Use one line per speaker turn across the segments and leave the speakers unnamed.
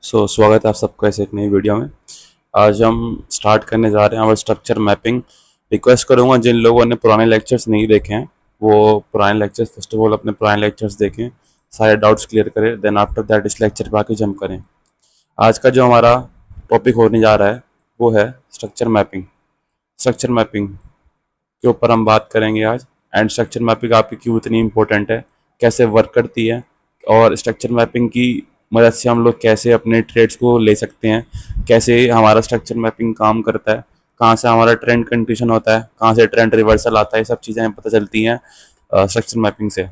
स्वागत है आप सबका इस एक नई वीडियो में। आज हम स्टार्ट करने जा रहे हैं हमारा स्ट्रक्चर मैपिंग। रिक्वेस्ट करूंगा जिन लोगों ने पुराने लेक्चर्स नहीं देखे हैं वो पुराने लेक्चर्स फर्स्ट ऑफ ऑल अपने पुराने लेक्चर्स देखें, सारे डाउट्स क्लियर करें, देन आफ्टर दैट इस लेक्चर पे आके जंप करें। आज का जो हमारा टॉपिक होने जा रहा है वो है स्ट्रक्चर मैपिंग। स्ट्रक्चर मैपिंग के ऊपर हम बात करेंगे आज। एंड स्ट्रक्चर मैपिंग आपकी क्यों इतनी इंपॉर्टेंट है, कैसे वर्क करती है, और स्ट्रक्चर मैपिंग की मदद से हम लोग कैसे अपने ट्रेड्स को ले सकते हैं, कैसे हमारा स्ट्रक्चर मैपिंग काम करता है, कहाँ से हमारा ट्रेंड कंडीशन होता है, कहाँ से ट्रेंड रिवर्सल आता है, ये सब चीज़ें हमें पता चलती हैं स्ट्रक्चर मैपिंग से।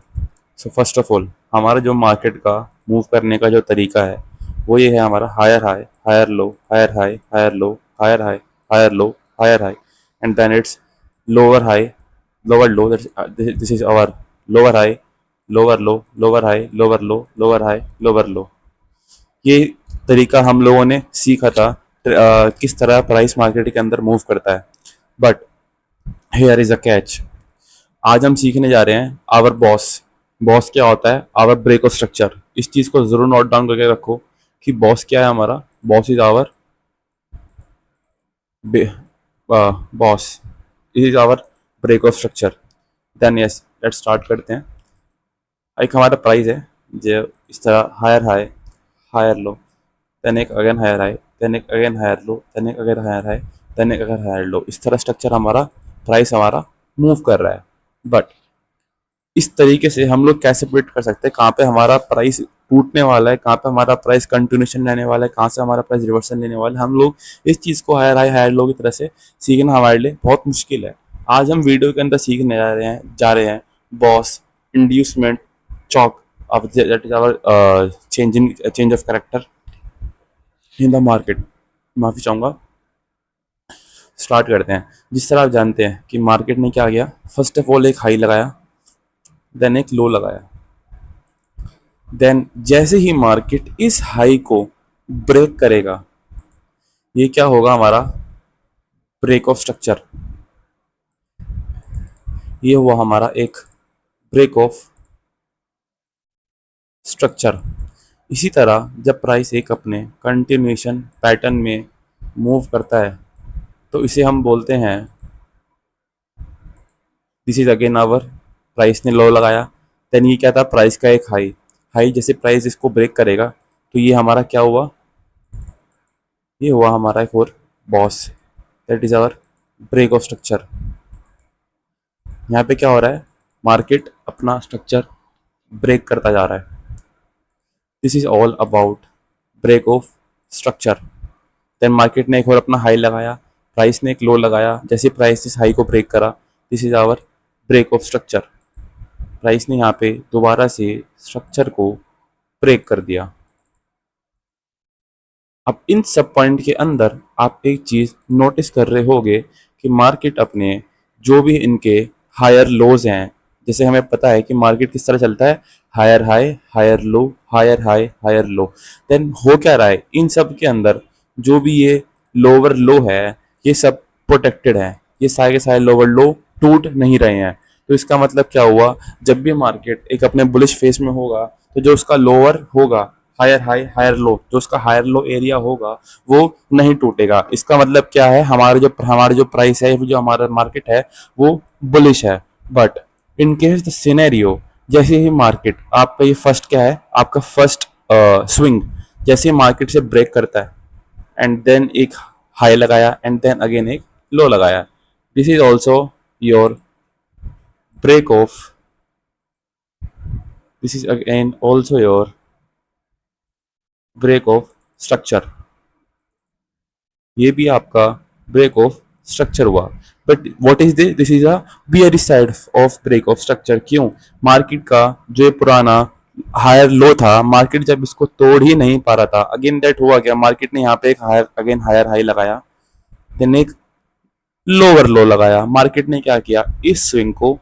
सो फर्स्ट ऑफ ऑल हमारा जो मार्केट का मूव करने का जो तरीका है वो ये है हमारा higher high, higher low, higher high, higher low, higher high, higher low, higher high, and then it's lower high, lower low. This is our lower high, lower low, lower high, lower low, lower high, lower low. ये तरीका हम लोगों ने सीखा था किस तरह price market के अंदर मूव करता है। But here is a catch. आज हम सीखने जा रहे हैं आवर बॉस। बॉस क्या होता है? Our break of structure. इस चीज को जरूर नोट डाउन करके रखो कि बॉस क्या है हमारा। BOS is our BOS is our break of structure. Then yes let's start करते हैं। एक हमारा प्राइस है जो इस तरह higher high, higher low, then एक अगेन हायर हाई, देन एक अगेन हायर लो, देन एक अगेन हायर हाई, देन एक अगेन हायर लो। इस तरह स्ट्रक्चर हमारा प्राइस हमारा मूव कर रहा है। बट इस तरीके से हम लोग कैसे प्रिडिक्ट कर सकते हैं कहाँ पे हमारा प्राइस टूटने वाला है, कहाँ पे हमारा प्राइस कंटिन्यूशन लेने वाला है, कहाँ से हमारा प्राइस रिवर्सल लेने वाला है। हम लोग इस चीज़ को हायर हाई हायर लो की तरह से सीखना हमारे लिए बहुत मुश्किल है। आज हम वीडियो के अंदर सीखने जा रहे हैं BOS, inducement, CHoCH, that is our change of character in the market. माफी चाहूंगा। स्टार्ट करते हैं। जिस तरह आप जानते हैं कि मार्केट ने क्या किया, फर्स्ट ऑफ ऑल एक हाई लगाया, देन एक लो लगाया, देन जैसे ही मार्केट इस हाई को ब्रेक करेगा, ये क्या होगा हमारा ब्रेक ऑफ स्ट्रक्चर। ये हुआ हमारा एक ब्रेक ऑफ स्ट्रक्चर। इसी तरह जब प्राइस एक अपने कंटिन्यूएशन पैटर्न में मूव करता है तो इसे हम बोलते हैं, this is again our, price ने लो लगाया, देन ये क्या था, प्राइस का एक हाई। हाई जैसे प्राइस इसको ब्रेक करेगा तो ये हमारा क्या हुआ, ये हुआ हमारा एक और BOS, that is our break of structure. यहाँ पे क्या हो रहा है, मार्केट अपना स्ट्रक्चर ब्रेक करता जा रहा है। This is all about break of structure. Then market ने एक और अपना हाई लगाया, प्राइस ने एक लो लगाया, जैसे प्राइस इस हाई को ब्रेक करा, this is our break of structure. Price ने यहाँ पे दोबारा से स्ट्रक्चर को ब्रेक कर दिया। अब इन सब पॉइंट के अंदर आप एक चीज नोटिस कर रहे होंगे कि मार्केट अपने जो भी इनके हायर लोज हैं, जैसे हमें पता है कि मार्केट किस तरह चलता है, higher high, higher low, higher high, higher low. Then हो क्या रहा है, इन सब के अंदर जो भी ये लोअर लो है ये सब प्रोटेक्टेड है, ये सारे के सारे लोअर लो टूट नहीं रहे हैं। तो इसका मतलब क्या हुआ, जब भी मार्केट एक अपने बुलिश फेस में होगा तो जो उसका लोअर होगा, हायर हाई हायर लो, जो उसका हायर लो एरिया होगा वो नहीं टूटेगा। इसका मतलब क्या है, हमारा जो प्राइस है, जो हमारा मार्केट है वो बुलिश है। But in case the scenario, जैसे ही मार्केट आपका ये फर्स्ट क्या है, आपका फर्स्ट स्विंग जैसे ही मार्केट से ब्रेक करता है एंड देन एक हाई लगाया एंड देन अगेन एक लो लगाया, this is also your break of, this is again also your break of structure. ये भी आपका ब्रेक ऑफ स्ट्रक्चर हुआ। But what is this is a bearish side of break of structure. क्यों, market का जो ये पुराना हायर लो था, मार्केट जब इसको तोड़ ही नहीं पा रहा था, अगेन दैट हुआ क्या, मार्केट ने यहाँ पे एक हायर अगेन हायर हाई लगाया, देन एक लोअर लो लगाया, मार्केट ने क्या किया, इस स्विंग को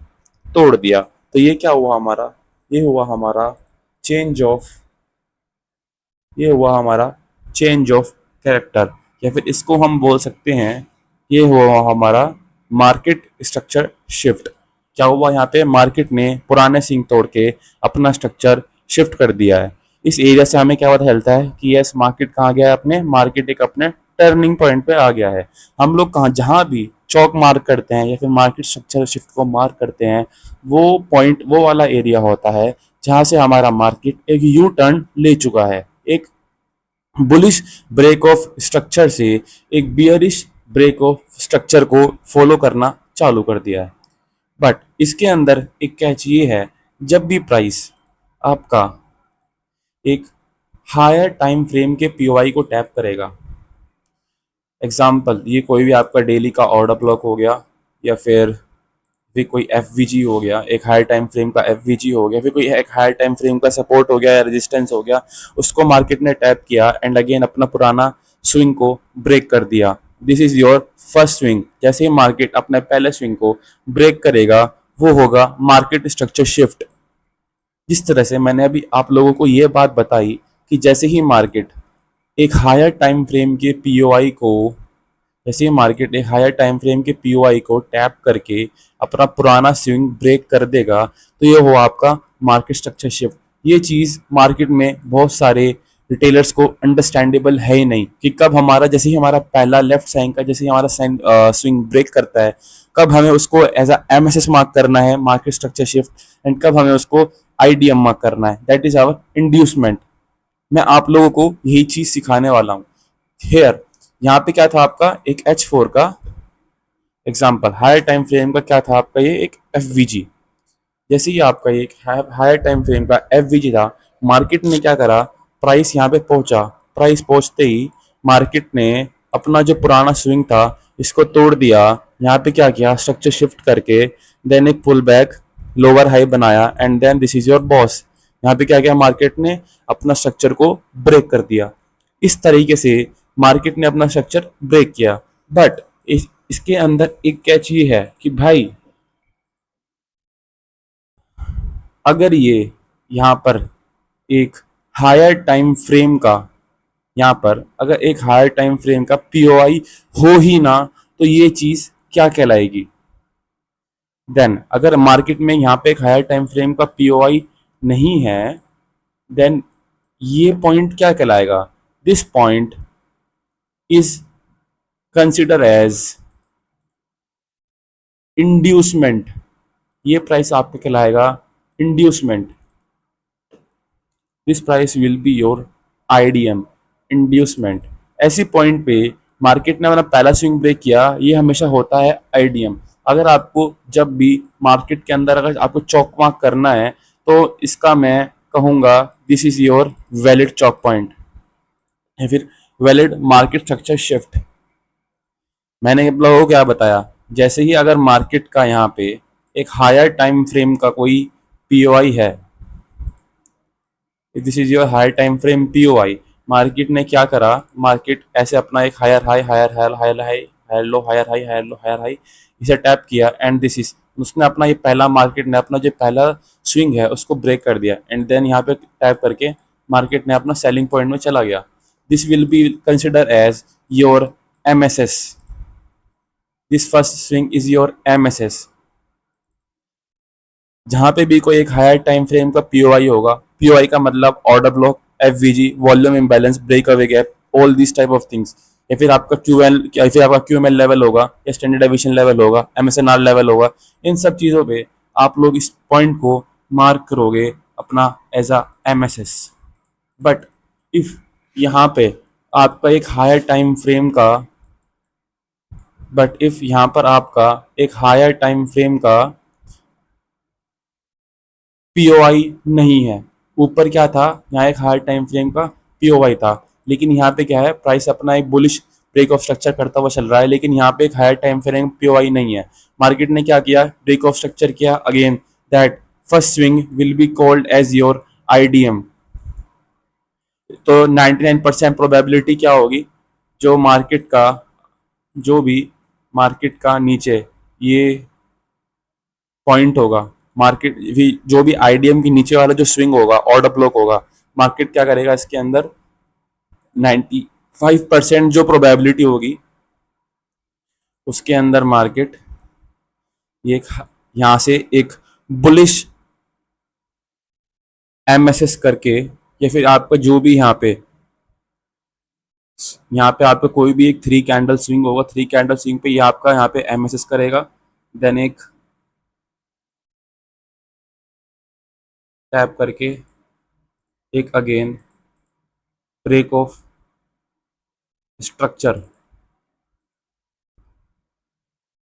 तोड़ दिया। तो ये क्या हुआ हमारा, ये हुआ हमारा चेंज ऑफ, ये हुआ हमारा चेंज ऑफ कैरेक्टर, या फिर इसको हम बोल सकते हैं ये हुआ हमारा मार्केट स्ट्रक्चर शिफ्ट। क्या हुआ यहाँ पे, मार्केट ने पुराने सिंह तोड़ के अपना स्ट्रक्चर शिफ्ट कर दिया है। इस एरिया से हमें क्या पता चलता है कि यस मार्केट कहाँ गया है, अपने मार्केट एक अपने टर्निंग पॉइंट पे आ गया है। हम लोग कहाँ जहाँ भी चौक मार्क करते हैं या फिर मार्केट स्ट्रक्चर शिफ्ट को मार्क करते हैं, वो पॉइंट वो वाला एरिया होता है जहाँ से हमारा मार्केट एक यू टर्न ले चुका है, एक बुलिश ब्रेक ऑफ स्ट्रक्चर से एक बियरिश ब्रेक ऑफ स्ट्रक्चर को फॉलो करना चालू कर दिया है। बट इसके अंदर एक कैच ये है, जब भी प्राइस आपका एक हायर टाइम फ्रेम के पीओआई को टैप करेगा, एग्जाम्पल ये कोई भी आपका डेली का ऑर्डर ब्लॉक हो गया या फिर कोई एफ हो गया, एक हायर टाइम फ्रेम का एफ हो गया, फिर कोई एक हायर टाइम फ्रेम का सपोर्ट हो गया या रेजिस्टेंस हो गया, उसको मार्केट ने टैप किया एंड अगेन अपना पुराना स्विंग को ब्रेक कर दिया। This is your first swing. जैसे ही मार्केट अपने पहले स्विंग को ब्रेक करेगा, वो होगा मार्केट स्ट्रक्चर शिफ्ट। जिस तरह से मैंने अभी आप लोगों को ये बात बताई कि जैसे ही मार्केट एक हायर टाइम फ्रेम के पीओआई को जैसे ही मार्केट एक हायर टाइम फ्रेम के पीओआई को टैप करके अपना पुराना स्विंग ब्रेक कर देगा, तो ये हो आपका मार्केट स्ट्रक्चर शिफ्ट। ये चीज़ मार्केट में बहुत सारे रिटेलर्स को अंडरस्टैंडेबल है ही नहीं कि कब हमारा जैसे ही हमारा पहला लेफ्ट साइन का जैसे ही हमारा स्विंग ब्रेक करता है, कब हमें उसको एज अ एमएसएस मार्क करना है मार्केट स्ट्रक्चर शिफ्ट, एंड कब हमें उसको आईडीएम मार्क करना है, दैट इज आवर इंड्यूसमेंट। मैं आप लोगों को यही चीज सिखाने वाला हूँ। हेयर यहाँ पे क्या था आपका एक H4 का एग्जाम्पल, हायर टाइम फ्रेम का क्या था आपका ये एक FVG। जैसे ही आपका ये एक हायर टाइम फ्रेम का FVG था, मार्केट ने क्या करा, प्राइस यहाँ पे पहुंचा, प्राइस पहुंचते ही मार्केट ने अपना जो पुराना स्विंग था इसको तोड़ दिया। यहाँ पे क्या किया, स्ट्रक्चर शिफ्ट करके देन एक पुल बैक लोअर हाई बनाया and then this is your BOS. यहाँ पे क्या किया, मार्केट ने अपना स्ट्रक्चर को ब्रेक कर दिया। इस तरीके से मार्केट ने अपना स्ट्रक्चर ब्रेक किया। बट इसके अंदर एक कैच ये है कि भाई अगर ये यहाँ पर एक हायर टाइम फ्रेम का यहाँ पर अगर एक हायर टाइम फ्रेम का पीओआई हो ही ना, तो ये चीज क्या कहलाएगी। देन अगर मार्केट में यहाँ पे एक हायर टाइम फ्रेम का पीओआई नहीं है, देन ये पॉइंट क्या कहलाएगा, this point is consider as inducement. ये प्राइस आपका कहलाएगा inducement. This price will be your IDM, inducement. ऐसी पॉइंट पे मार्केट ने अपना पहला स्विंग ब्रेक किया, ये हमेशा होता है आईडीएम। अगर आपको जब भी मार्केट के अंदर अगर आपको चौक मार्क करना है, तो इसका मैं कहूँगा this is your valid Chowk point या फिर वैलिड मार्केट स्ट्रक्चर शिफ्ट। मैंने आप लोगों को क्या बताया, जैसे ही अगर मार्केट का यहाँ पे एक हायर टाइम फ्रेम का कोई पीओआई है, this is your higher time frame POI, market ने क्या करा, मार्केट ऐसे अपना एक higher high higher higher higher high higher low higher high higher low higher high इसे टैप किया एंड दिस इज उसने अपना ये पहला मार्केट ने अपना जो पहला स्विंग है उसको ब्रेक कर दिया एंड देन यहाँ पे टैप करके मार्केट ने अपना सेलिंग पॉइंट में चला गया। This will be consider as your MSS. This first swing is your MSS. जहां पे भी कोई एक हायर टाइम फ्रेम का पीओआई होगा, पीओआई का मतलब order block, FVG, volume imbalance, breakaway gap, all this type of things, या फिर आपका क्यूएल या फिर आपका क्यूएमएल लेवल होगा या स्टैंडर्ड डेविएशन लेवल होगा, एमएसएनआर लेवल होगा। इन सब चीजों पे आप लोग इस पॉइंट को मार्क करोगे अपना as a MSS. But if यहाँ पे आपका एक हायर टाइम फ्रेम का बट इफ यहाँ पर आपका एक हायर टाइम फ्रेम का पीओआई नहीं है, ऊपर क्या था, यहाँ एक हायर टाइम फ्रेम का पीओआई था, लेकिन यहाँ पे क्या है, प्राइस अपना एक बुलिश ब्रेक ऑफ स्ट्रक्चर करता हुआ चल रहा है, लेकिन यहाँ पे एक हायर टाइम फ्रेम पीओआई नहीं है। मार्केट ने क्या किया, ब्रेक ऑफ स्ट्रक्चर किया, again that first swing will be called as your IDM. तो 99% प्रोबेबिलिटी क्या होगी, जो मार्केट का जो भी मार्केट का नीचे ये पॉइंट होगा, मार्केट भी जो भी आईडीएम के नीचे वाला जो स्विंग होगा, ऑर्डर ब्लॉक होगा, मार्केट क्या करेगा, इसके अंदर 95% जो प्रोबेबिलिटी होगी उसके अंदर मार्केट ये यहाँ से एक बुलिश एमएसएस करके या फिर आपका जो भी यहाँ पे आपका कोई भी एक 3 कैंडल स्विंग होगा, 3 कैंडल स्विंग पे ये आपका यहाँ पे एमएसएस करेगा, देन एक टैप करके एक अगेन ब्रेक ऑफ स्ट्रक्चर।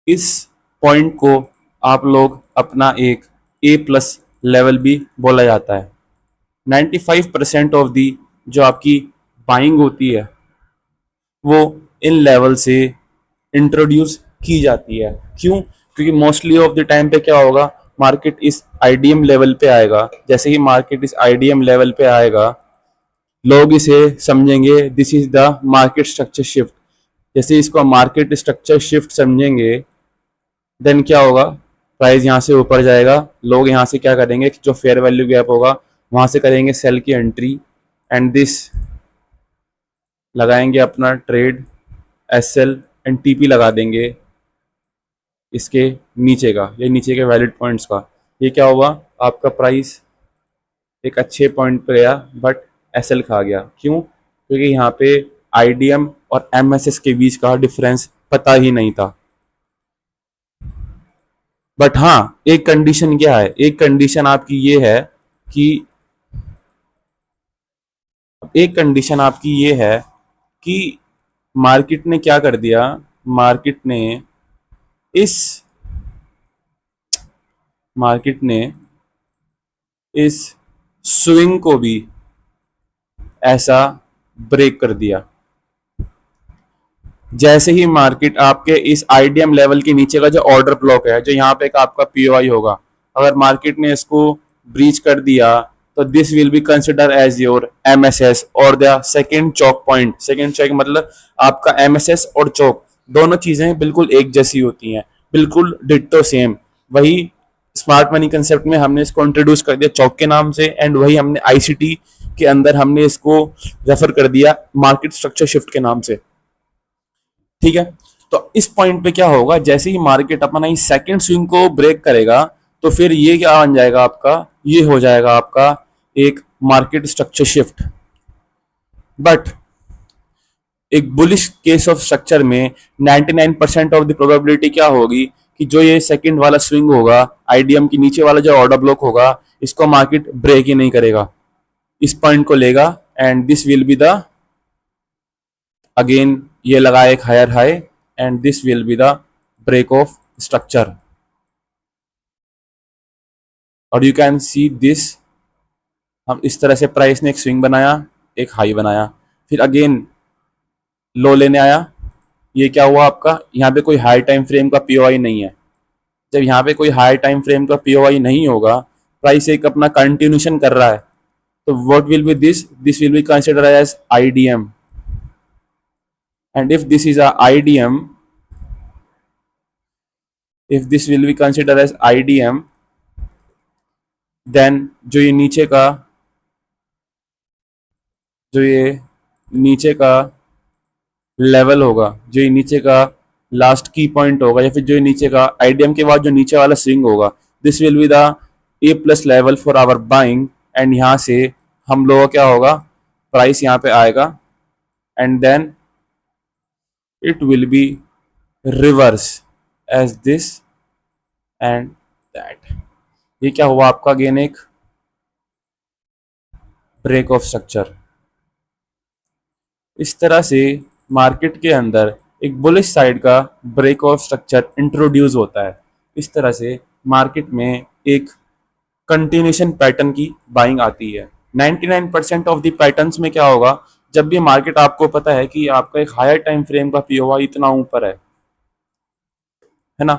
इस पॉइंट को आप लोग अपना एक ए प्लस लेवल भी बोला जाता है। 95% ऑफ दी जो आपकी बाइंग होती है वो इन लेवल से इंट्रोड्यूस की जाती है। क्यों? क्योंकि मोस्टली ऑफ द टाइम पे क्या होगा, मार्केट इस आईडीएम लेवल पे आएगा। जैसे ही मार्केट इस आईडीएम लेवल पे आएगा, लोग इसे समझेंगे this is the market structure shift. जैसे इसको मार्केट स्ट्रक्चर शिफ्ट समझेंगे, देन क्या होगा, प्राइस यहाँ से ऊपर जाएगा। लोग यहाँ से क्या करेंगे, जो फेयर वैल्यू गैप होगा वहां से करेंगे सेल की एंट्री, एंड दिस लगाएंगे अपना ट्रेड एसएल एंड टीपी लगा देंगे इसके नीचे का, ये नीचे के वैलिड पॉइंट्स का। ये क्या हुआ, आपका प्राइस एक अच्छे पॉइंट पे गया बट एसएल खा गया। क्यों? क्योंकि यहाँ पे आईडीएम और एमएसएस के बीच का डिफरेंस पता ही नहीं था। बट हाँ, एक कंडीशन क्या है, एक कंडीशन आपकी ये है कि एक कंडीशन आपकी ये है कि मार्केट ने क्या कर दिया, मार्केट ने इस मार्केट ने इस स्विंग को भी ऐसा ब्रेक कर दिया। जैसे ही मार्केट आपके इस आईडीएम लेवल के नीचे का जो ऑर्डर ब्लॉक है, जो यहाँ पे एक आपका पीओआई होगा, अगर मार्केट ने इसको ब्रीच कर दिया तो this will be consider as your MSS और the second choke point. Second choke मतलब आपका एमएसएस और चौक दोनों चीजें बिल्कुल एक जैसी होती हैं, बिल्कुल डिट्टो सेम। वही स्मार्ट मनी कंसेप्ट में हमने इसको इंट्रोड्यूस कर दिया चौक के नाम से, एंड वही हमने आईसीटी के अंदर हमने इसको रेफर कर दिया मार्केट स्ट्रक्चर शिफ्ट के नाम से। ठीक है, तो इस पॉइंट पे क्या होगा, जैसे ही मार्केट अपना इस सेकंड स्विंग को ब्रेक करेगा तो फिर ये क्या बन जाएगा आपका, ये हो जाएगा आपका एक मार्केट स्ट्रक्चर शिफ्ट। बट एक बुलिश केस ऑफ स्ट्रक्चर में 99% ऑफ द प्रोबेबिलिटी क्या होगी कि जो ये सेकंड वाला स्विंग होगा, आईडीएम के नीचे वाला जो ऑर्डर ब्लॉक होगा, इसको मार्केट ब्रेक ही नहीं करेगा, इस पॉइंट को लेगा, and this will be the again ये लगा एक higher high, and this will be the break of structure. और यू कैन सी दिस, हम इस तरह से प्राइस ने एक स्विंग बनाया, एक हाई बनाया, फिर अगेन लो लेने आया। ये क्या हुआ आपका, यहाँ पे कोई हाई टाइम फ्रेम का पीओआई नहीं है। जब यहाँ पे कोई हाई टाइम फ्रेम का पीओआई नहीं होगा, प्राइस एक अपना कंटिन्यूशन कर रहा है, तो what will be this, this will be consider as IDM. and if this is a IDM, if this will be considered as IDM, then जो ये नीचे का लेवल होगा, जो ये नीचे का लास्ट की पॉइंट होगा, या फिर जो नीचे का आईडीएम के बाद जो नीचे वाला स्विंग होगा, this will be the A plus level for our buying. And यहाँ से हम लोगों क्या होगा, प्राइस यहाँ पे आएगा, and then it will be reverse as this and that। ये क्या हुआ आपका, अगेन एक ब्रेक ऑफ स्ट्रक्चर। इस तरह से मार्केट के अंदर एक बुलिश साइड का ब्रेक ऑफ स्ट्रक्चर इंट्रोड्यूस होता है। इस तरह से मार्केट में एक कंटिन्यूशन पैटर्न की बाइंग आती है। 99% ऑफ द पैटर्न्स में क्या होगा, जब भी मार्केट आपको पता है कि आपका एक हायर टाइम फ्रेम का पीओआई इतना ऊपर है ना,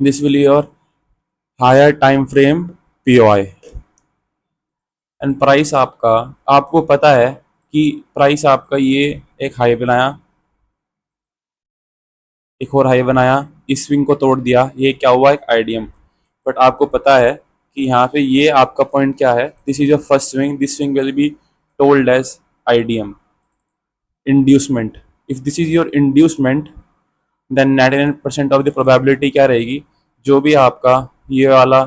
this will your higher time frame POI, and price आपका, आपको पता है कि प्राइस आपका ये एक हाई बनाया, एक और हाई बनाया, इस स्विंग को तोड़ दिया, ये क्या हुआ, एक आईडीएम। बट आपको पता है कि यहाँ पे ये आपका पॉइंट क्या है, this is your first swing, this swing will be told as IDM inducement. If this is your inducement, then 99% of the probability क्या रहेगी, जो भी आपका ये वाला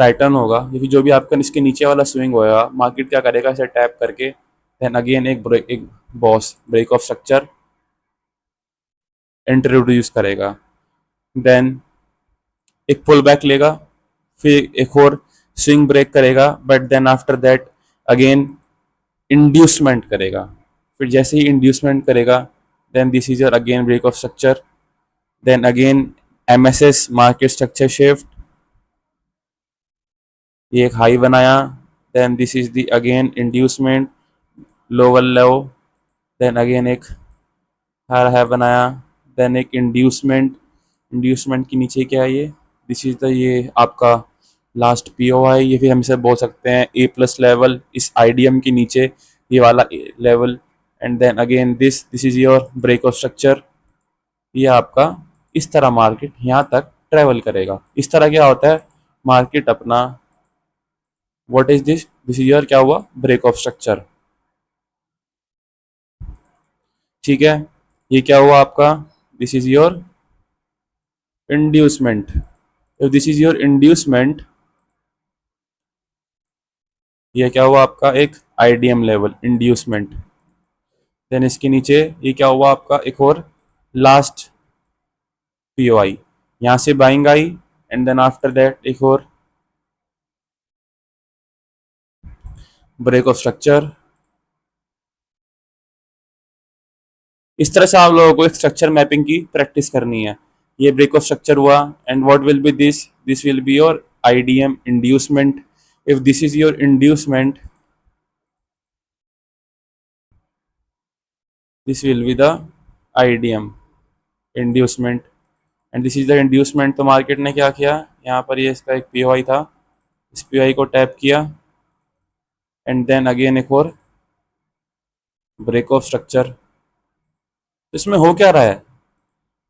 पैटर्न होगा या फिर जो भी आपका इसके नीचे वाला स्विंग होगा, मार्केट क्या करेगा, इसे टैप करके देन अगेन एक BOS break of structure introduce करेगा, देन एक पुल बैक लेगा, फिर एक और स्विंग ब्रेक करेगा, but then after that again inducement करेगा। फिर जैसे ही इंड्यूसमेंट करेगा then this is your again break of structure, then again MSS market structure shift, ये एक हाई बनाया, then this is the again inducement lower low, then again एक higher high बनाया, देन एक इंड्यूसमेंट, इंड्यूसमेंट के नीचे क्या है, ये दिस इज द ये आपका लास्ट POI, ये फिर हम इसे बोल सकते हैं A+ लेवल, इस IDM के नीचे ये वाला level, and then again this is your break of structure. ये आपका इस तरह मार्केट यहाँ तक ट्रेवल करेगा। इस तरह क्या होता है मार्केट अपना, what is this is your क्या हुआ, ब्रेक ऑफ स्ट्रक्चर। ठीक है, ये क्या हुआ आपका, this is your inducement. If this is your inducement, ये क्या हुआ आपका एक IDM लेवल इंड्यूसमेंट, देन इसके नीचे ये क्या हुआ आपका एक और लास्ट POI, यहाँ से बाइंग आई, एंड देन आफ्टर दैट एक और ब्रेक ऑफ स्ट्रक्चर। इस तरह से आप लोगों को एक स्ट्रक्चर मैपिंग की प्रैक्टिस करनी है। ये ब्रेक ऑफ स्ट्रक्चर हुआ, and what will be this will be your IDM inducement. If this is your inducement, this will be the IDM inducement, and this is the inducement. तो market ने क्या किया, यहाँ पर ये इसका एक POI था, इस POI को टैप किया, एंड देन अगेन एक और ब्रेक ऑफ स्ट्रक्चर। इसमें हो क्या रहा है,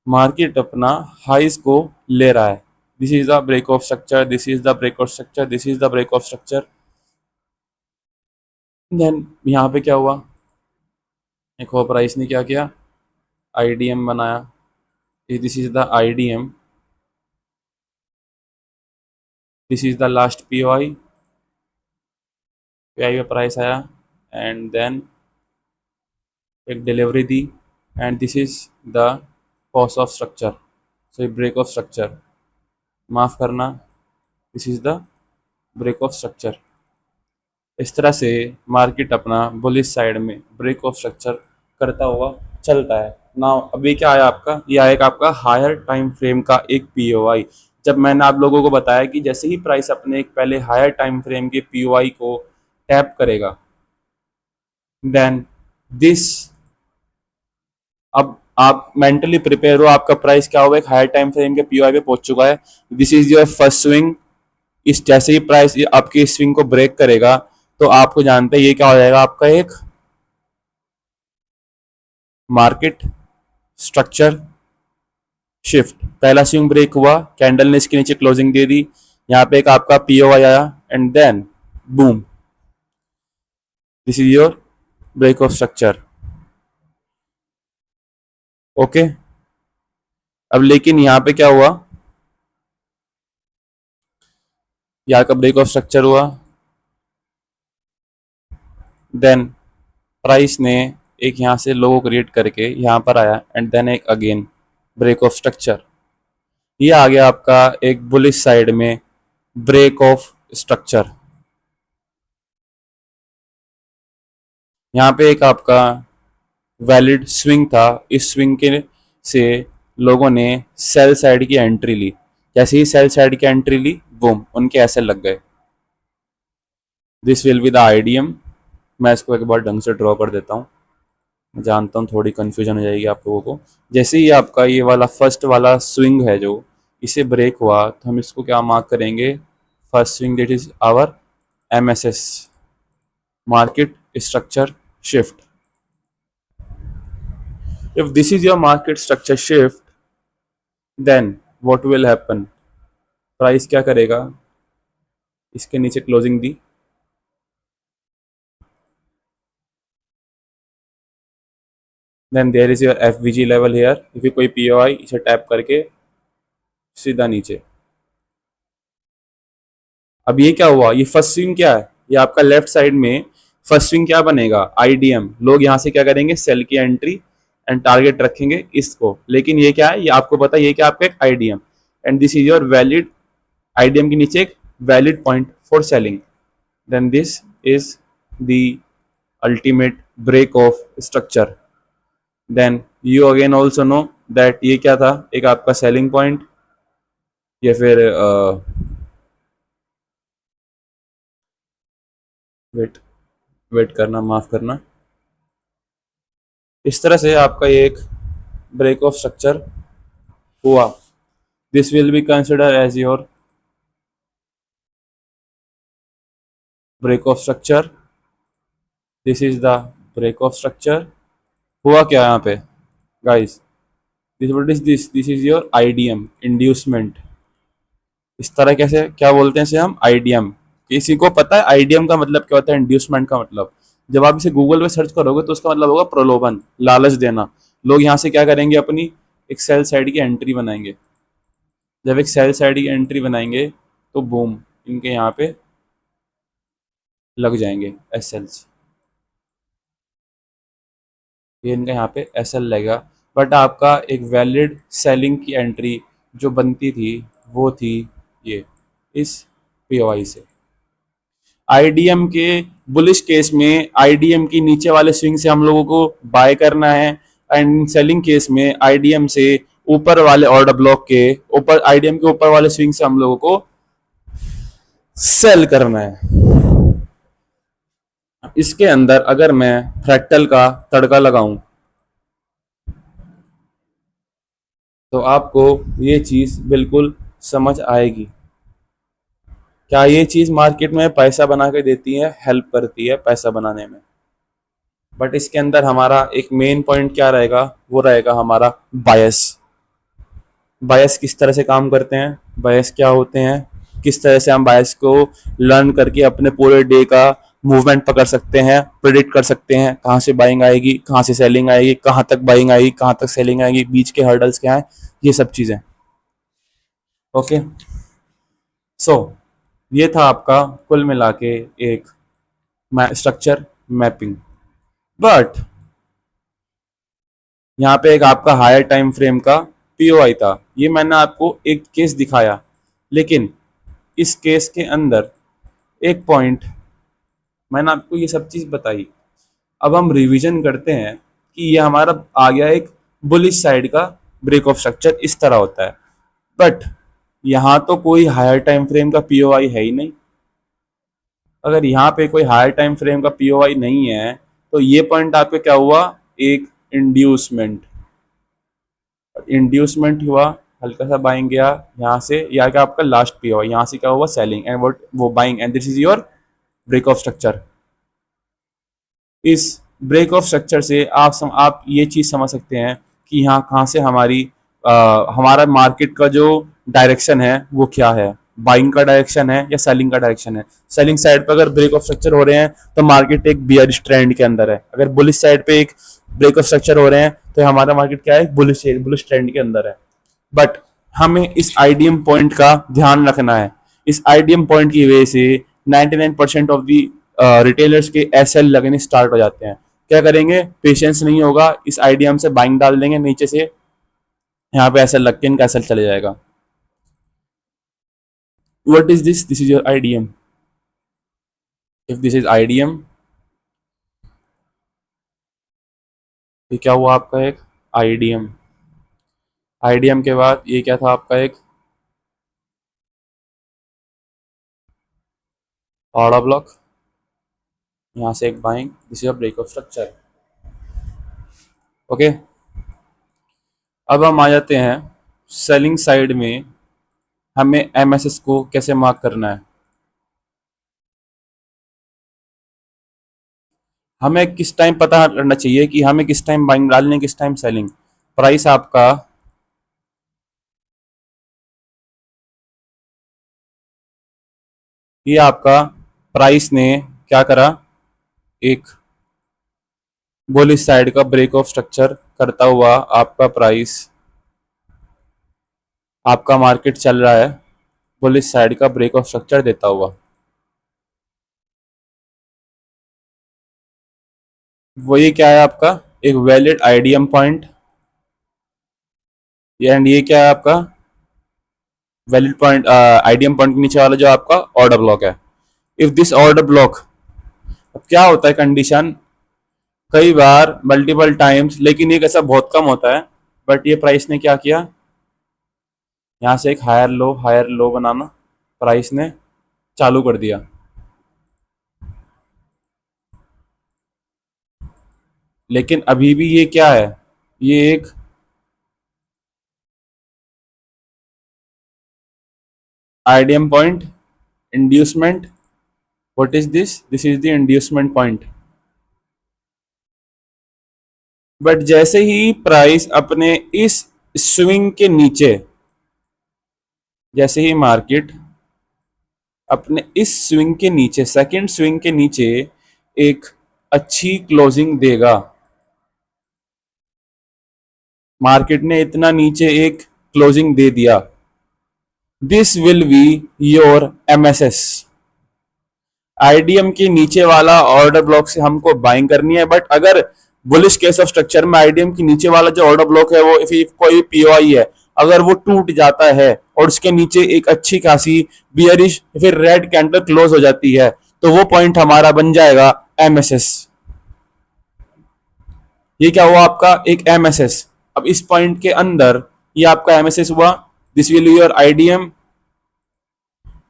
मार्केट अपना हाइस को ले रहा है, this is the break of structure, this is the break of structure, this is the break of structure. Then यहाँ पे क्या हुआ, एक और प्राइस ने क्या किया, IDM बनाया, this is the IDM, this is the last POI पे प्राइस आया, एंड देन एक डिलीवरी दी, and this is the cost of structure, so break of structure, माफ करना, this is the break of structure. इस तरह से मार्केट अपना बुलिश साइड में ब्रेक ऑफ स्ट्रक्चर करता हुआ चलता है ना। अभी क्या आया आपका, ये आएगा आपका हायर टाइम फ्रेम का एक POI। जब मैंने आप लोगों को बताया कि जैसे ही प्राइस अपने एक पहले हायर टाइम फ्रेम के POI को टैप करेगा, देन दिस, अब आप मेंटली प्रिपेयर हो, आपका प्राइस क्या होगा, एक हायर टाइम फ्रेम के POI पे पहुंच चुका है, this is your first swing. इस जैसे ही प्राइस आपकी स्विंग को ब्रेक करेगा तो आपको जानते हैं ये क्या हो जाएगा, आपका एक मार्केट स्ट्रक्चर शिफ्ट। पहला स्विंग ब्रेक हुआ, कैंडल ने इसके नीचे क्लोजिंग दे दी, यहाँ पे एक आपका POI आया, and then boom, this is your break of structure. Okay, अब लेकिन यहाँ पे क्या हुआ, यहाँ का ब्रेक ऑफ स्ट्रक्चर हुआ, देन प्राइस ने एक यहाँ से लो क्रिएट करके यहाँ पर आया, एंड देन एक अगेन ब्रेक ऑफ स्ट्रक्चर। ये आ गया आपका एक बुलिश साइड में ब्रेक ऑफ स्ट्रक्चर। यहाँ पे एक आपका वैलिड स्विंग था, इस स्विंग के से लोगों ने सेल साइड की एंट्री ली, जैसे ही सेल साइड की एंट्री ली बूम उनके ऐसे लग गए। This will be the IDM। मैं इसको एक बार ढंग से ड्रॉ कर देता हूँ, मैं जानता हूँ थोड़ी कन्फ्यूजन हो जाएगी आप लोगों को। जैसे ही आपका ये वाला फर्स्ट वाला स्विंग है जो इसे ब्रेक हुआ, तो हम इसको क्या मार्क करेंगे, first swing that is our MSS market structure shift. If this is your market structure shift, then what will happen, price क्या करेगा, इसके नीचे क्लोजिंग दी, then there is your FVG level here, if कोई POI इसे tap करके सीधा नीचे, अब ये क्या हुआ, ये फर्स्ट स्विंग क्या है, ये आपका लेफ्ट साइड में फर्स्ट स्विंग क्या बनेगा, आईडीएम। लोग यहाँ से क्या करेंगे, सेल की एंट्री एंड टारगेट रखेंगे इसको, लेकिन ये क्या है, ये आपको पता है ये क्या आपका एक IDM, and this is your valid, IDM के नीचे एक valid point for selling, then this is the ultimate break of structure. Then you again also know that ये क्या था, एक आपका सेलिंग पॉइंट, या फिर वेट वेट करना, माफ करना, इस तरह से आपका ये एक ब्रेक ऑफ स्ट्रक्चर हुआ। This will be consider as your break of structure, this is the break of structure. हुआ क्या यहाँ पे guys, this what is this is your IDM inducement. इस तरह कैसे क्या बोलते हैं इसे हम, आईडीएम। किसी को पता है आईडीएम का मतलब क्या होता है, इंड्यूसमेंट का मतलब? जब आप इसे गूगल पे सर्च करोगे तो उसका मतलब होगा प्रलोभन, लालच देना। लोग यहाँ से क्या करेंगे, अपनी एक सेल साइड की एंट्री बनाएंगे। जब एक सेल साइड की एंट्री बनाएंगे तो बूम, इनके यहाँ पे लग जाएंगे एस एल्स, ये इनका यहाँ पे एस एल लगेगा। बट आपका एक वैलिड सेलिंग की एंट्री जो बनती थी वो थी ये, इस पीओआई से। आईडीएम के बुलिश केस में आईडीएम की नीचे वाले स्विंग से हम लोगों को बाय करना है, एंड सेलिंग केस में आईडीएम से ऊपर वाले ऑर्डर ब्लॉक के ऊपर, आईडीएम के ऊपर वाले स्विंग से हम लोगों को सेल करना है। इसके अंदर अगर मैं फ्रैक्टल का तड़का लगाऊं तो आपको ये चीज बिल्कुल समझ आएगी। क्या ये चीज मार्केट में पैसा बना के देती है, हेल्प करती है पैसा बनाने में, बट इसके अंदर हमारा एक मेन पॉइंट क्या रहेगा, वो रहेगा हमारा बायस। बायस किस तरह से काम करते हैं, बायस क्या होते हैं, किस तरह से हम बायस को लर्न करके अपने पूरे डे का मूवमेंट पकड़ सकते हैं, प्रिडिक्ट कर सकते हैं, कहाँ से बाइंग आएगी, कहाँ से सेलिंग आएगी, कहाँ तक बाइंग आएगी, कहाँ तक सेलिंग आएगी, बीच के हर्डल्स क्या हैं, ये सब चीजें। ओके, सो ये था आपका कुल मिला के एक स्ट्रक्चर मैपिंग। बट यहाँ पे एक आपका हायर टाइम फ्रेम का पीओआई था, ये मैंने आपको एक केस दिखाया, लेकिन इस केस के अंदर एक पॉइंट मैंने आपको ये सब चीज बताई। अब हम रिवीजन करते हैं कि ये हमारा आ गया एक बुलिश साइड का ब्रेक ऑफ स्ट्रक्चर, इस तरह होता है। बट यहाँ तो कोई हायर टाइम फ्रेम का पीओआई है ही नहीं। अगर यहाँ पे कोई हायर टाइम फ्रेम का पीओआई नहीं है तो ये पॉइंट आपका क्या हुआ, एक इंड्यूसमेंट। इंड्यूसमेंट हुआ, हल्का सा बाइंग गया यहाँ से, या क्या आपका लास्ट पीओआई, यहाँ से क्या हुआ, सेलिंग, एंड वो buying, and this is your break of structure. इस ब्रेक ऑफ स्ट्रक्चर से आप ये चीज समझ सकते हैं कि यहाँ कहाँ से हमारा मार्केट का जो डायरेक्शन है वो क्या है, बाइंग का डायरेक्शन है या सेलिंग का डायरेक्शन है। सेलिंग साइड पर अगर ब्रेक ऑफ स्ट्रक्चर हो रहे हैं तो मार्केट एक बियरिश ट्रेंड के अंदर है, अगर बुलिश साइड पे एक ब्रेक ऑफ स्ट्रक्चर हो रहे हैं तो हमारा मार्केट क्या है, बुलिश बुलिश ट्रेंड के अंदर है। बट हमें इस आईडीएम पॉइंट का ध्यान रखना है। इस आईडीएम पॉइंट की वजह से 99% ऑफ दी रिटेलर्स के एसएल लगने स्टार्ट हो जाते हैं। क्या करेंगे, पेशेंस नहीं होगा, इस आईडीएम से बाइंग डाल देंगे नीचे से, यहाँ पे एसएल लग के इनका एसएल चले जाएगा। What is this, this is your IDM. If this is IDM, ये क्या हुआ आपका एक आईडीएम। आईडीएम के बाद ये क्या था आपका एक ऑर्डर ब्लॉक, यहाँ से एक buying, this is a break of structure. Okay, अब हम आ जाते हैं सेलिंग साइड में, हमें एमएसएस को कैसे मार्क करना है। हमें किस टाइम पता करना चाहिए कि हमें किस टाइम बाइंग डालनी है, किस टाइम सेलिंग। प्राइस आपका ये आपका प्राइस ने क्या करा, एक बुलिश साइड का ब्रेक ऑफ स्ट्रक्चर करता हुआ आपका प्राइस, आपका मार्केट चल रहा है बुलिश साइड का ब्रेक ऑफ स्ट्रक्चर देता हुआ। वो ये क्या है आपका, एक वैलिड आईडीएम पॉइंट, एंड ये क्या है आपका वैलिड पॉइंट, आईडीएम पॉइंट के नीचे वाला जो आपका ऑर्डर ब्लॉक है। इफ दिस ऑर्डर ब्लॉक, अब क्या होता है कंडीशन, कई बार मल्टीपल टाइम्स, लेकिन ये कैसा बहुत कम होता है, बट ये प्राइस ने क्या किया, यहाँ से एक हायर लो बनाना प्राइस ने चालू कर दिया। लेकिन अभी भी ये क्या है, ये एक IDM point, inducement, what is this, this is the inducement point. But जैसे ही प्राइस अपने इस स्विंग के नीचे, जैसे ही मार्केट अपने इस स्विंग के नीचे, सेकंड स्विंग के नीचे एक अच्छी क्लोजिंग देगा, मार्केट ने इतना नीचे एक क्लोजिंग दे दिया, this will be your MSS. IDM के नीचे वाला ऑर्डर ब्लॉक से हमको बाइंग करनी है, बट अगर बुलिश केस ऑफ स्ट्रक्चर में आईडीएम के नीचे वाला जो ऑर्डर ब्लॉक है वो कोई पीओआई है, अगर वो टूट जाता है और उसके नीचे एक अच्छी खासी बियरिश फिर रेड कैंडल क्लोज हो जाती है, तो वो पॉइंट हमारा बन जाएगा एमएसएस। ये क्या हुआ आपका एक एमएसएस। अब इस पॉइंट के अंदर ये आपका एमएसएस हुआ, this will be your IDM,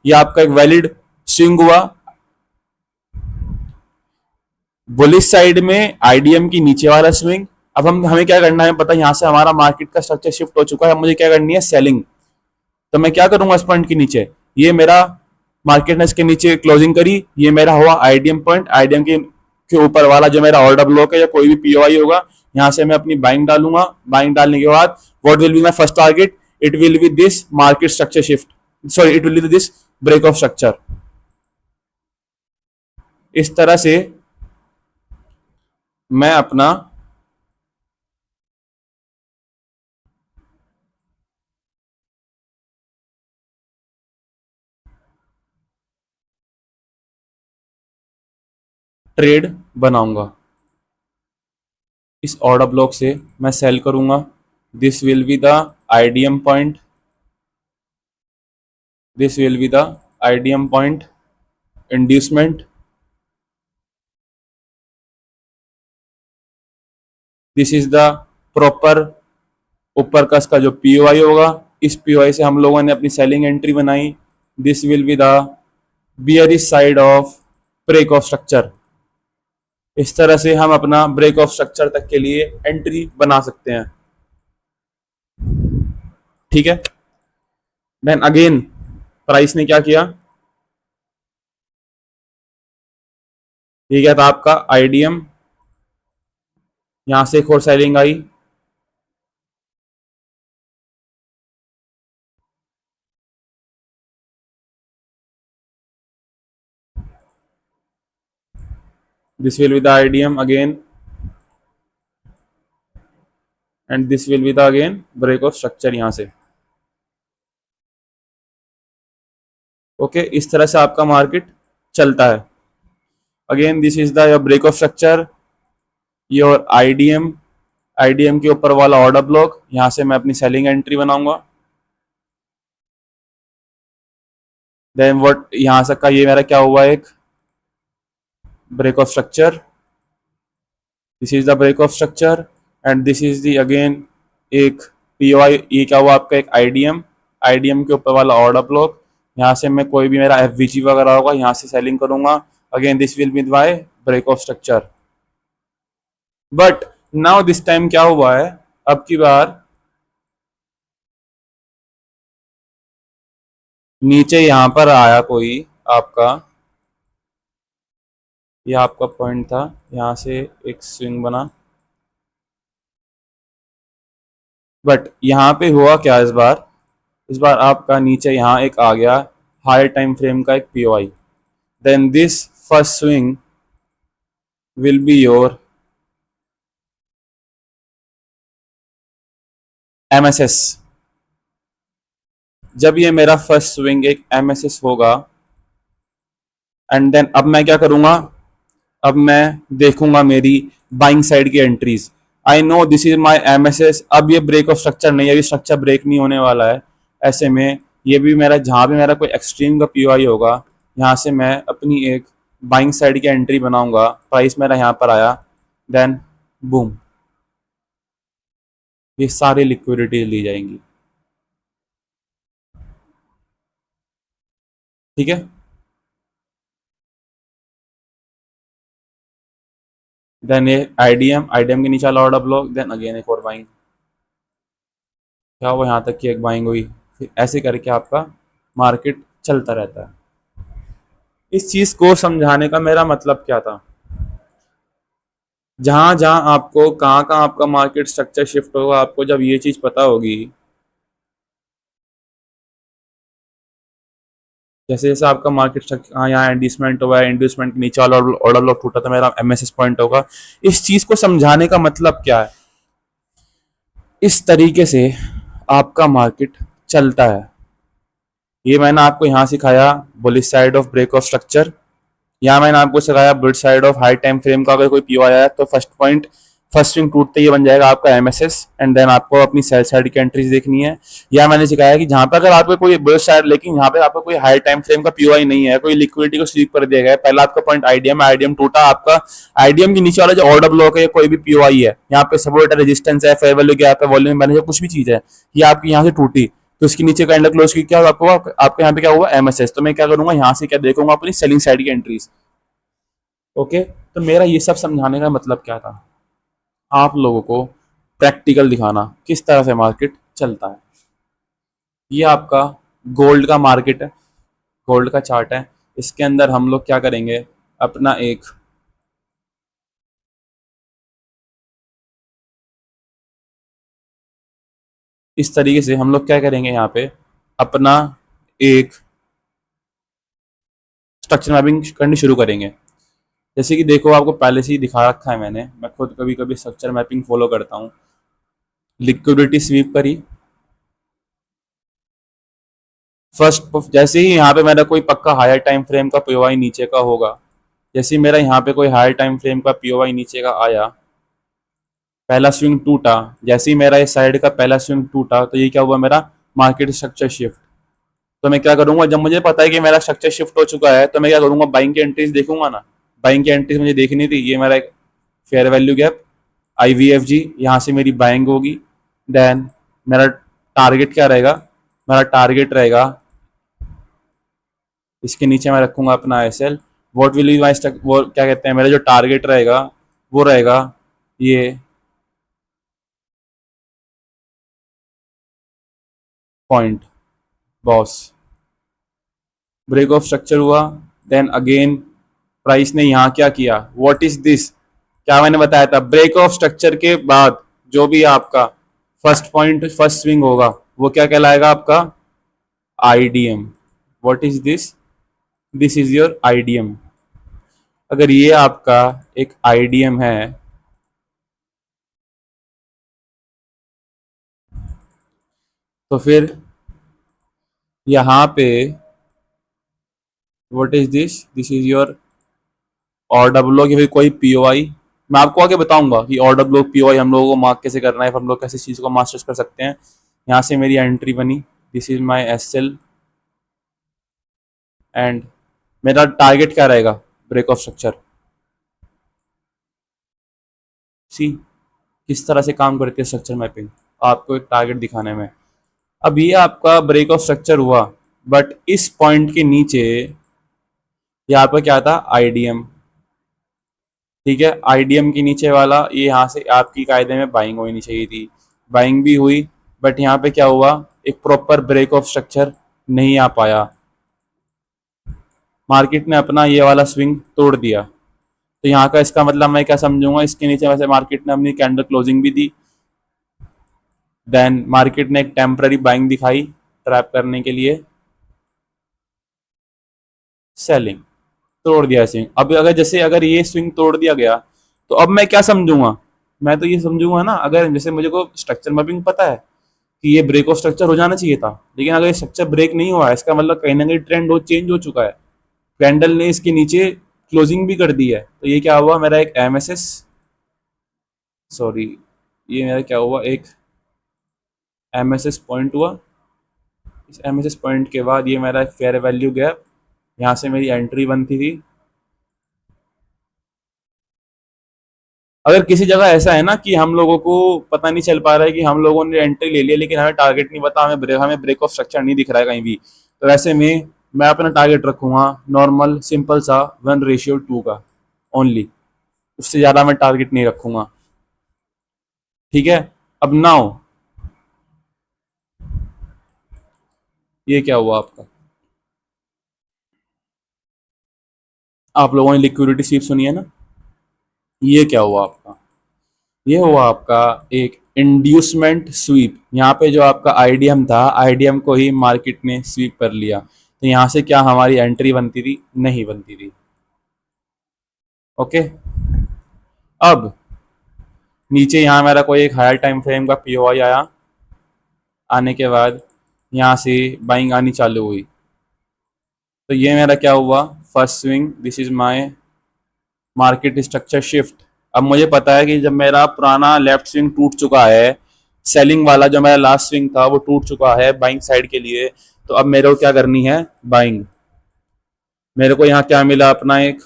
ये आपका एक वैलिड स्विंग हुआ। बुलिश साइड में आईडीएम की नीचे वाला स्विंग। अब हमें क्या करना है पता है, यहां से हमारा मार्केट का स्ट्रक्चर शिफ्ट हो चुका है, मुझे क्या करनी है सेलिंग। तो मैं क्या करूंगा इस पॉइंट के नीचे, ये मेरा मार्केट ने इसके नीचे क्लोजिंग करी, ये मेरा हुआ आईडीएम पॉइंट, आईडीएम के ऊपर वाला जो मेरा ऑर्डर ब्लॉक है या कोई भी पीओआई होगा, यहां से मैं अपनी बाइंग डालूंगा। बाइंग डालने के बाद what will be my first target, it will be this market structure shift, sorry it will be this break of structure. इस तरह से मैं अपना ट्रेड बनाऊंगा। इस ऑर्डर ब्लॉक से मैं सेल करूंगा, this will be the IDM point, this will be the IDM point inducement, this is the proper ऊपर का इसका जो पीओआई होगा, इस पीओआई से हम लोगों ने अपनी सेलिंग एंट्री बनाई, this will be the bearish side of break of structure. इस तरह से हम अपना ब्रेक ऑफ स्ट्रक्चर तक के लिए एंट्री बना सकते हैं। ठीक है, देन अगेन प्राइस ने क्या किया, ये क्या था आपका आईडीएम, यहां से एक और selling I, this will be the IDM again and this will be the again break of structure यहां से। ओके इस तरह से आपका मार्केट चलता है। Again this is the break of structure, your IDM, IDM के ऊपर वाला ऑर्डर ब्लॉक, यहां से मैं अपनी सेलिंग एंट्री बनाऊंगा। देन व्हाट, यहां से का ये मेरा क्या हुआ, एक break of structure, this is the break of structure and this is the again एक पीओआई, ये क्या हुआ आपका एक आईडीएम, आईडीएम के ऊपर वाला ऑर्डर ब्लॉक, यहाँ से मैं कोई भी मेरा एफवीजी वगैरह होगा यहाँ से सेलिंग करूंगा। Again this will be by break of structure. But now this time क्या हुआ है, अब की बार नीचे यहां पर आया कोई आपका, ये आपका पॉइंट था, यहां से एक स्विंग बना, बट यहां पे हुआ क्या इस बार आपका नीचे यहां एक आ गया हायर टाइम फ्रेम का एक POI, then this first swing will be your MSS. जब ये मेरा फर्स्ट स्विंग एक एमएसएस होगा, एंड देन अब मैं क्या करूंगा, अब मैं देखूंगा मेरी बाइंग साइड की entries. I know this is my MSS, अब ये ब्रेक ऑफ स्ट्रक्चर नहीं है, अभी स्ट्रक्चर ब्रेक नहीं होने वाला है। ऐसे में ये भी मेरा, जहां भी मेरा कोई एक्सट्रीम का पीओआई होगा, यहाँ से मैं अपनी एक बाइंग साइड की एंट्री बनाऊंगा, प्राइस मेरा यहाँ पर आया, देन बूम, ये सारी लिक्विडिटी ली जाएंगी। ठीक है, देन ये आईडीएम, आईडीएम के नीचे वाला ऑर्डर ब्लॉक, देन अगेन एक और बाइंग, क्या हुआ, यहाँ तक की एक बाइंग हुई, फिर ऐसे करके आपका मार्केट चलता रहता है। इस चीज को समझाने का मेरा मतलब क्या था, जहां जहां आपको कहाँ कहाँ आपका मार्केट स्ट्रक्चर शिफ्ट होगा, आपको जब ये चीज पता होगी, जैसे जैसे आपका मार्केट स्ट्रक्चर, हाँ यहाँ इंड्यूसमेंट हुआ है, इंड्यूसमेंट के नीचे वाला ऑर्डर ब्लॉक टूटा तो मेरा एमएसएस पॉइंट होगा। इस चीज को समझाने का मतलब क्या है, इस तरीके से आपका मार्केट चलता है। ये मैंने आपको यहाँ सिखाया bullish side of break of structure, यहाँ मैंने आपको सिखाया bullish side of high time frame का अगर कोई पीओ आया है तो फर्स्ट पॉइंट, फर्स्ट स्विंग टूटते ही बन जाएगा आपका एमएसएस, एंड देन आपको अपनी सेल साइड की एंट्रीज देखनी है। या मैंने सिखाया कि जहां पर अगर आपको कोई बुलिश साइड, लेकिन यहाँ पे आपको कोई हाई टाइम फ्रेम का पीओआई नहीं है, कोई लिक्विडिटी को स्वीप कर दिया गया है, पहला आपका पॉइंट आईडीएम, आईडीएम टूटा आपका, आईडीएम के नीचे वाला जो ऑर्डर ब्लॉक है, कोई भी पीओआई है, यहाँ पे सपोर्ट है, रेजिस्टेंस है, फेयर वैल्यू गैप है, वॉल्यूम बैलेंस है, कुछ भी चीज है, ये आपकी यहाँ से टूटी, तो इसके नीचे कैंडल क्लोज की क्या हुआ, आपको यहाँ पे क्या हुआ, एमएसएस, तो मैं क्या करूंगा, यहाँ से क्या देखूंगा, अपनी सेलिंग साइड की एंट्रीज। ओके, तो मेरा ये सब समझाने का मतलब क्या था, आप लोगों को प्रैक्टिकल दिखाना किस तरह से मार्केट चलता है। ये आपका गोल्ड का मार्केट है, गोल्ड का चार्ट है, इसके अंदर हम लोग क्या करेंगे, अपना एक इस तरीके से हम लोग क्या करेंगे, यहाँ पे अपना एक स्ट्रक्चर मैपिंग करनी शुरू करेंगे। जैसे कि देखो, आपको पहले से ही दिखा रखा है मैंने, मैं खुद कभी कभी स्ट्रक्चर मैपिंग फॉलो करता हूँ। लिक्विडिटी स्वीप करी फर्स्ट, जैसे ही यहाँ पे मेरा कोई पक्का हायर टाइम फ्रेम का पीओआई नीचे का होगा, जैसे ही मेरा यहाँ पे कोई हायर टाइम फ्रेम का पीओआई नीचे का आया, पहला स्विंग टूटा, जैसे ही मेरा इस साइड का पहला स्विंग टूटा, तो ये क्या हुआ, मेरा मार्केट स्ट्रक्चर शिफ्ट। तो मैं क्या करूंगा, जब मुझे पता है कि मेरा स्ट्रक्चर शिफ्ट हो चुका है, तो मैं क्या करूंगा, बाइंग की एंट्रीज देखूंगा ना, बाइंग की एंट्रीज मुझे देखनी थी, ये मेरा एक फेयर वैल्यू गैप, आईवीएफजी, यहाँ से मेरी बाइंग होगी, देन मेरा टारगेट क्या रहेगा, मेरा टारगेट रहेगा, इसके नीचे मैं रखूंगा अपना SL, what will be my stuck, वो क्या कहते हैं, मेरा जो टारगेट रहेगा वो रहेगा ये point, boss, break of structure हुआ, देन अगेन प्राइस ने यहाँ क्या किया, व्हाट इज दिस, क्या मैंने बताया था, ब्रेक ऑफ स्ट्रक्चर के बाद जो भी आपका फर्स्ट पॉइंट, फर्स्ट स्विंग होगा, वो क्या कहलाएगा, आपका IDM. What is this, this is your IDM. अगर ये आपका एक आईडीएम है, तो फिर यहाँ पे what is this, this is your order block या फिर कोई पीओआई। मैं आपको आगे बताऊंगा कि ऑर्डर ब्लॉक पीओआई हम लोगों को मार्क कैसे करना है, हम लोग कैसे चीज़ को मास्टर्स कर सकते हैं। यहाँ से मेरी एंट्री बनी, this is my SL, and मेरा टारगेट क्या रहेगा, ब्रेक ऑफ स्ट्रक्चर। सी किस तरह से काम करती है स्ट्रक्चर मैपिंग, आपको एक टारगेट दिखाने में। अब ये आपका ब्रेक ऑफ स्ट्रक्चर हुआ, बट इस पॉइंट के नीचे यहाँ पर क्या था, आईडीएम। ठीक है, आईडीएम के नीचे वाला ये यहाँ से आपकी कायदे में बाइंग होनी चाहिए थी, बाइंग भी हुई, बट यहाँ पे क्या हुआ, एक प्रॉपर ब्रेक ऑफ स्ट्रक्चर नहीं आ पाया, मार्केट ने अपना ये वाला स्विंग तोड़ दिया। तो यहाँ का इसका मतलब मैं क्या समझूंगा, इसके नीचे वैसे मार्केट ने अपनी कैंडल क्लोजिंग भी दी, देन मार्केट ने एक टेम्पररी बाइंग दिखाई ट्रैप करने के लिए, सेलिंग, तोड़ दिया स्विंग। अब अगर जैसे अगर ये स्विंग तोड़ दिया गया, तो अब मैं क्या समझूंगा, मैं तो ये समझूंगा ना, अगर जैसे मुझे को स्ट्रक्चर मैपिंग पता है कि ये ब्रेक ऑफ स्ट्रक्चर हो जाना चाहिए था, लेकिन अगर ये स्ट्रक्चर ब्रेक नहीं हुआ है, इसका मतलब कहीं ना कहीं ट्रेंड हो चेंज हो चुका है। कैंडल ने इसके नीचे क्लोजिंग भी कर दी है, तो ये क्या हुआ मेरा एक एमएसएस, सॉरी, ये मेरा क्या हुआ, एक एमएसएस पॉइंट हुआ। इस एमएसएस पॉइंट के बाद ये मेरा फेयर वैल्यू गैप, यहाँ से मेरी एंट्री बनती थी। अगर किसी जगह ऐसा है ना कि हम लोगों को पता नहीं चल पा रहा है कि हम लोगों ने एंट्री ले लिया लेकिन हमें टारगेट नहीं पता, हमें ब्रेक ऑफ स्ट्रक्चर नहीं दिख रहा है कहीं भी, तो ऐसे में मैं अपना टारगेट रखूंगा नॉर्मल सिंपल सा 1:2 का ओनली, उससे ज़्यादा मैं टारगेट नहीं रखूंगा। ठीक है। अब नाउ ये क्या हुआ आपका, आप लोगों ने लिक्विडिटी स्वीप सुनी है ना, ये क्या हुआ आपका, ये हुआ आपका एक इंड्यूसमेंट स्वीप। यहाँ पे जो आपका आईडीएम था, आईडीएम को ही मार्केट ने स्वीप कर लिया, तो यहाँ से क्या हमारी एंट्री बनती थी, नहीं बनती थी। ओके। अब नीचे यहाँ मेरा कोई एक हायर टाइम फ्रेम का पीओआई आया, आने के बाद यहाँ से बाइंग आनी चालू हुई, तो ये मेरा क्या हुआ, first swing, this is my market structure shift. अब मुझे पता है कि जब मेरा पुराना लेफ्ट स्विंग टूट चुका है, सेलिंग वाला जो मेरा लास्ट स्विंग था वो टूट चुका है बाइंग साइड के लिए, तो अब मेरे को क्या करनी है, बाइंग। मेरे को यहाँ क्या मिला, अपना एक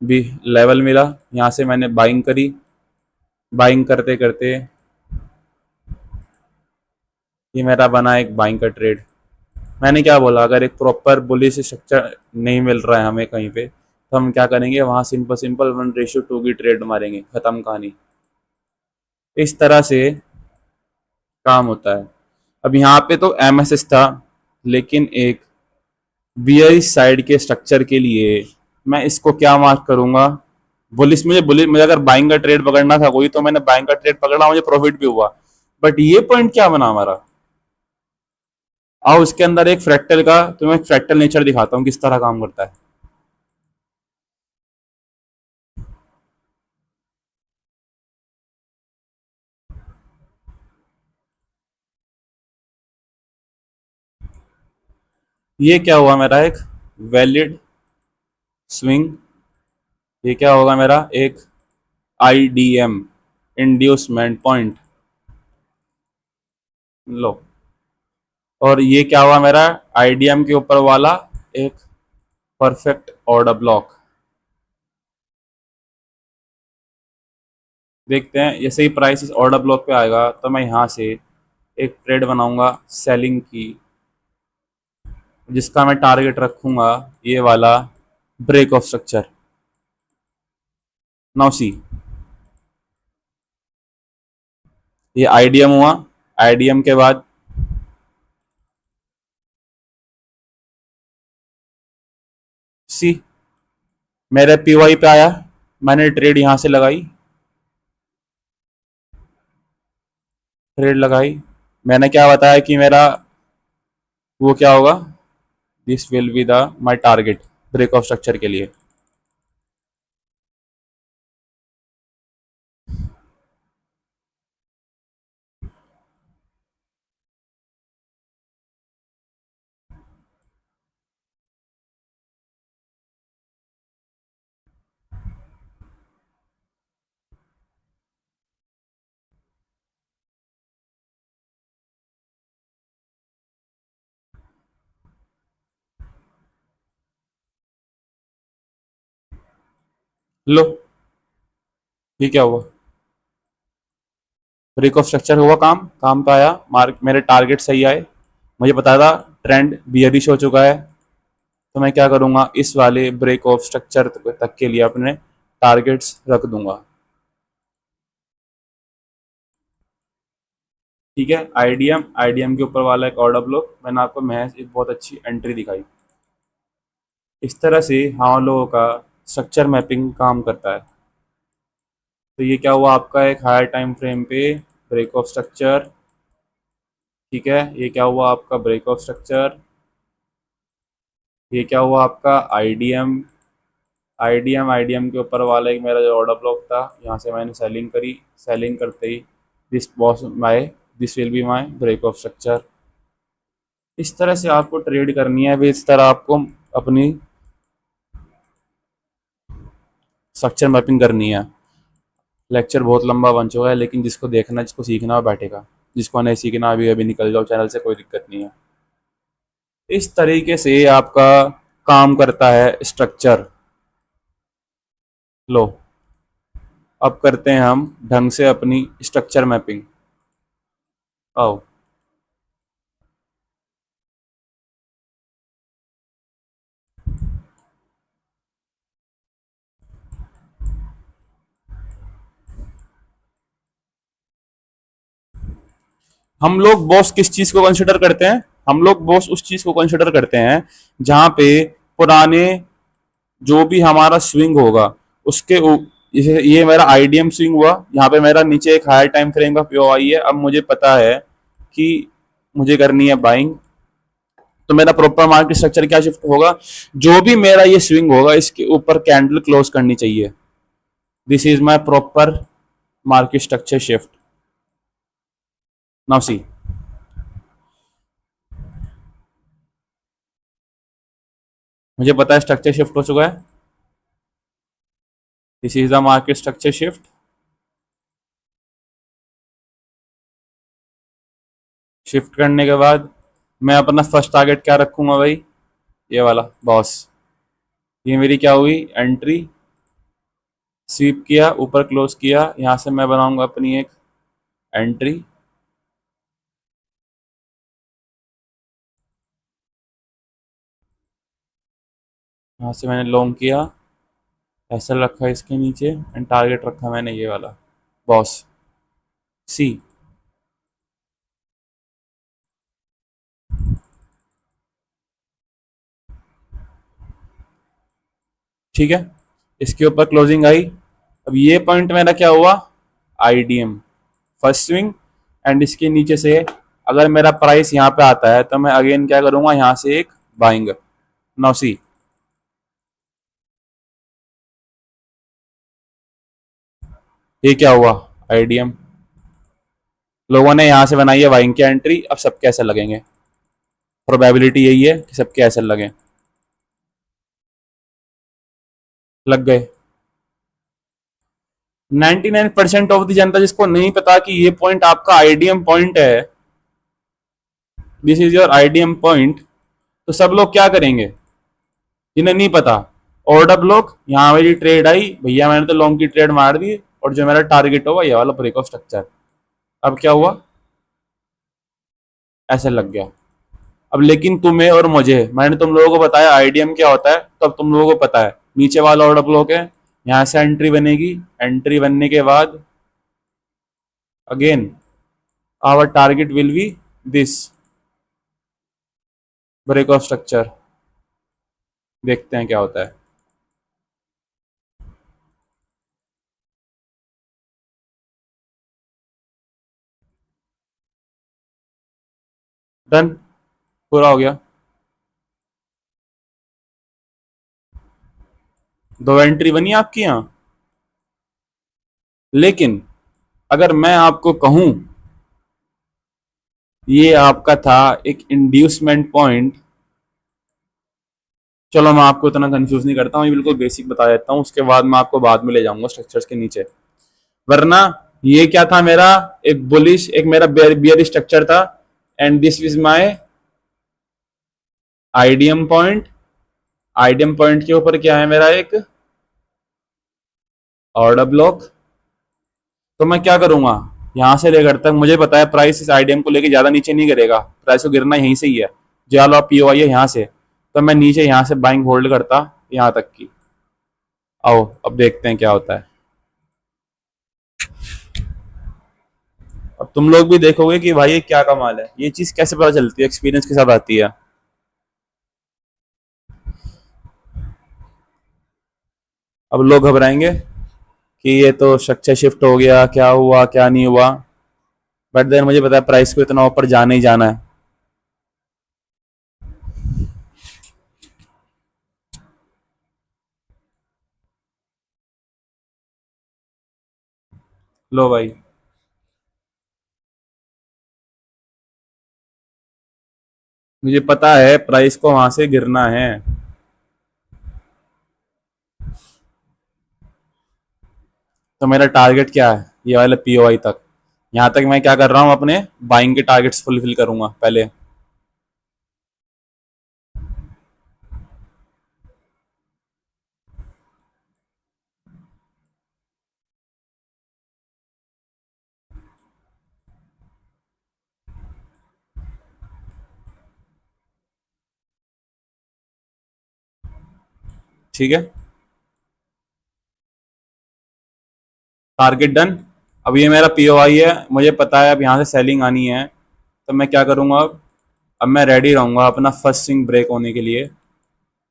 भी लेवल मिला, यहाँ से मैंने बाइंग करी। बाइंग करते करते ये मेरा बना एक बाइंग का ट्रेड। मैंने क्या बोला, अगर एक प्रॉपर बुलिश स्ट्रक्चर नहीं मिल रहा है हमें कहीं पे, तो हम क्या करेंगे, वहां सिंपल सिंपल 1:2 की ट्रेड मारेंगे, खत्म कहानी। इस तरह से काम होता है। अब यहाँ पे तो एमएसएस था, लेकिन एक बियरिश साइड के स्ट्रक्चर के लिए मैं इसको क्या मार्क करूंगा, बुलिश मुझे अगर बाइंग का ट्रेड पकड़ना था कोई, तो मैंने बाइंग का ट्रेड पकड़ा, मुझे प्रॉफिट भी हुआ। बट ये पॉइंट क्या बना हमारा, आओ उसके अंदर एक फ्रैक्टल का, तो मैं एक फ्रैक्टल नेचर दिखाता हूँ किस तरह काम करता है। ये क्या हुआ मेरा एक वैलिड स्विंग, ये क्या होगा मेरा एक आईडीएम, इंड्यूसमेंट पॉइंट, लो। और ये क्या हुआ मेरा आईडीएम के ऊपर वाला एक परफेक्ट ऑर्डर ब्लॉक। देखते हैं, जैसे ही प्राइस इस ऑर्डर ब्लॉक पे आएगा तो मैं यहाँ से एक ट्रेड बनाऊंगा सेलिंग की, जिसका मैं टारगेट रखूंगा ये वाला break of structure. Now see, ये आईडीएम हुआ, आईडीएम के बाद सी मेरे पीवाई पे आया, मैंने ट्रेड यहाँ से लगाई, ट्रेड लगाई, मैंने क्या बताया कि मेरा वो क्या होगा, this will be the my target break of structure के लिए। लो, ये क्या हुआ, ब्रेक ऑफ स्ट्रक्चर हुआ, काम काम तो आया, मार्क मेरे टारगेट सही आए, मुझे पता था ट्रेंड बियरिश हो चुका है, तो मैं क्या करूंगा, इस वाले ब्रेक ऑफ स्ट्रक्चर तक के लिए अपने टारगेट्स रख दूंगा। ठीक है। आईडीएम, आईडीएम के ऊपर वाला एक ऑर्डर ब्लॉक, मैंने आपको महज एक बहुत अच्छी एंट्री दिखाई। इस तरह से हम लोगों का स्ट्रक्चर मैपिंग काम करता है। तो ये क्या हुआ आपका एक हायर टाइम फ्रेम पे ब्रेक ऑफ स्ट्रक्चर। ठीक है। ये क्या हुआ आपका ब्रेक ऑफ स्ट्रक्चर, ये क्या हुआ आपका आईडीएम, आईडीएम, आईडीएम के ऊपर वाला एक मेरा जो ऑर्डर ब्लॉक था, यहाँ से मैंने सेलिंग करी, सेलिंग करते ही this was my this will be my break of structure. इस तरह से आपको ट्रेड करनी है, इस तरह आपको अपनी स्ट्रक्चर मैपिंग करनी है। लेक्चर बहुत लंबा बन चुका है, लेकिन जिसको देखना, जिसको सीखना वो बैठेगा, जिसको नहीं सीखना अभी अभी निकल जाओ चैनल से, कोई दिक्कत नहीं है। इस तरीके से आपका काम करता है स्ट्रक्चर। लो, अब करते हैं हम ढंग से अपनी स्ट्रक्चर मैपिंग। आओ। हम लोग बॉस किस चीज को कंसिडर करते हैं? हम लोग बॉस उस चीज को कंसिडर करते हैं जहां पे पुराने जो भी हमारा स्विंग होगा उसके जैसे ये मेरा आईडीएम स्विंग हुआ, यहाँ पे मेरा नीचे एक हायर टाइम फ्रेम का पीओ आई है। अब मुझे पता है कि मुझे करनी है बाइंग, तो मेरा प्रॉपर मार्केट स्ट्रक्चर क्या शिफ्ट होगा? जो भी मेरा ये स्विंग होगा इसके ऊपर कैंडल क्लोज करनी चाहिए। This is my proper market structure shift. Now see, मुझे पता है स्ट्रक्चर शिफ्ट हो चुका है। This is the market structure shift. Shift करने के बाद मैं अपना फर्स्ट टारगेट क्या रखूंगा भाई? ये वाला बॉस। ये मेरी क्या हुई? एंट्री। स्वीप किया, ऊपर क्लोज किया, यहाँ से मैं बनाऊंगा अपनी एक एंट्री। यहाँ से मैंने लॉन्ग किया, ऐसा रखा इसके नीचे, एंड टारगेट रखा मैंने ये वाला बॉस सी। ठीक है, इसके ऊपर क्लोजिंग आई। अब ये पॉइंट मेरा क्या हुआ? IDM first swing. एंड इसके नीचे से अगर मेरा प्राइस यहाँ पे आता है तो मैं अगेन क्या करूंगा? यहाँ से एक बाइंग। नाउ सी, ये क्या हुआ? आईडीएम। लोगों ने यहाँ से बनाई है बाइंग की एंट्री, अब सब कैसे लगेंगे? प्रोबेबिलिटी यही है कि सबके ऐसे लगे। लग गए। 99% ऑफ द जनता जिसको नहीं पता कि ये पॉइंट आपका आईडीएम पॉइंट है, this is your IDM point, तो सब लोग क्या करेंगे? जिन्हें नहीं पता, ऑर्डर ब्लॉक, यहाँ मेरी ट्रेड आई भैया, मैंने तो लॉन्ग की ट्रेड मार दी, और जो मेरा टारगेट होगा ये वाला ब्रेक ऑफ स्ट्रक्चर। अब क्या हुआ? ऐसे लग गया। अब लेकिन तुम्हें और मुझे, मैंने तुम लोगों को बताया आईडीएम क्या होता है, तो अब तुम लोगों को पता है नीचे वाला ऑर्डर ब्लॉक है, यहाँ से एंट्री बनेगी। एंट्री बनने के बाद again our target will be this break of structure. देखते हैं क्या होता है। डन, पूरा हो गया। दो एंट्री बनी आपकी यहाँ। लेकिन अगर मैं आपको कहूं ये आपका था एक इंड्यूसमेंट पॉइंट, चलो मैं आपको इतना कंफ्यूज नहीं करता हूँ, ये बिल्कुल बेसिक बता देता हूँ, उसके बाद मैं आपको बाद में ले जाऊंगा स्ट्रक्चर्स के नीचे। वरना ये क्या था मेरा? एक बुलिश, एक मेरा बियर स्ट्रक्चर था। And this is my IDM point. IDM point के ऊपर क्या है मेरा? एक ऑर्डर ब्लॉक। तो मैं क्या करूंगा? यहां से लेकर तक मुझे पता है प्राइस इस आईडीएम को लेकर ज्यादा नीचे नहीं गिरेगा, प्राइस को गिरना यहीं से ही है। जो वाला पीओ आई है यहाँ से, तो मैं नीचे यहाँ से बाइंग होल्ड करता यहाँ तक की। आओ अब देखते हैं क्या होता है। अब तुम लोग भी देखोगे कि भाई ये क्या कमाल है, ये चीज कैसे पता चलती है? एक्सपीरियंस के साथ आती है। अब लोग घबराएंगे कि ये तो स्ट्रक्चर शिफ्ट हो गया, क्या हुआ क्या नहीं हुआ, बट देन मुझे पता है प्राइस को इतना ऊपर जाना ही जाना है। लो भाई, मुझे पता है प्राइस को वहां से गिरना है। तो मेरा टारगेट क्या है, ये वाले पीओआई तक। यहां तक मैं क्या कर रहा हूं, अपने बाइंग के टारगेट्स फुलफिल करूंगा पहले। ठीक है, टारगेट डन। अब ये मेरा पीओआई है, मुझे पता है अब यहाँ से सेलिंग आनी है। तो मैं क्या करूँगा, अब मैं रेडी रहूँगा अपना फर्स्ट स्विंग ब्रेक होने के लिए।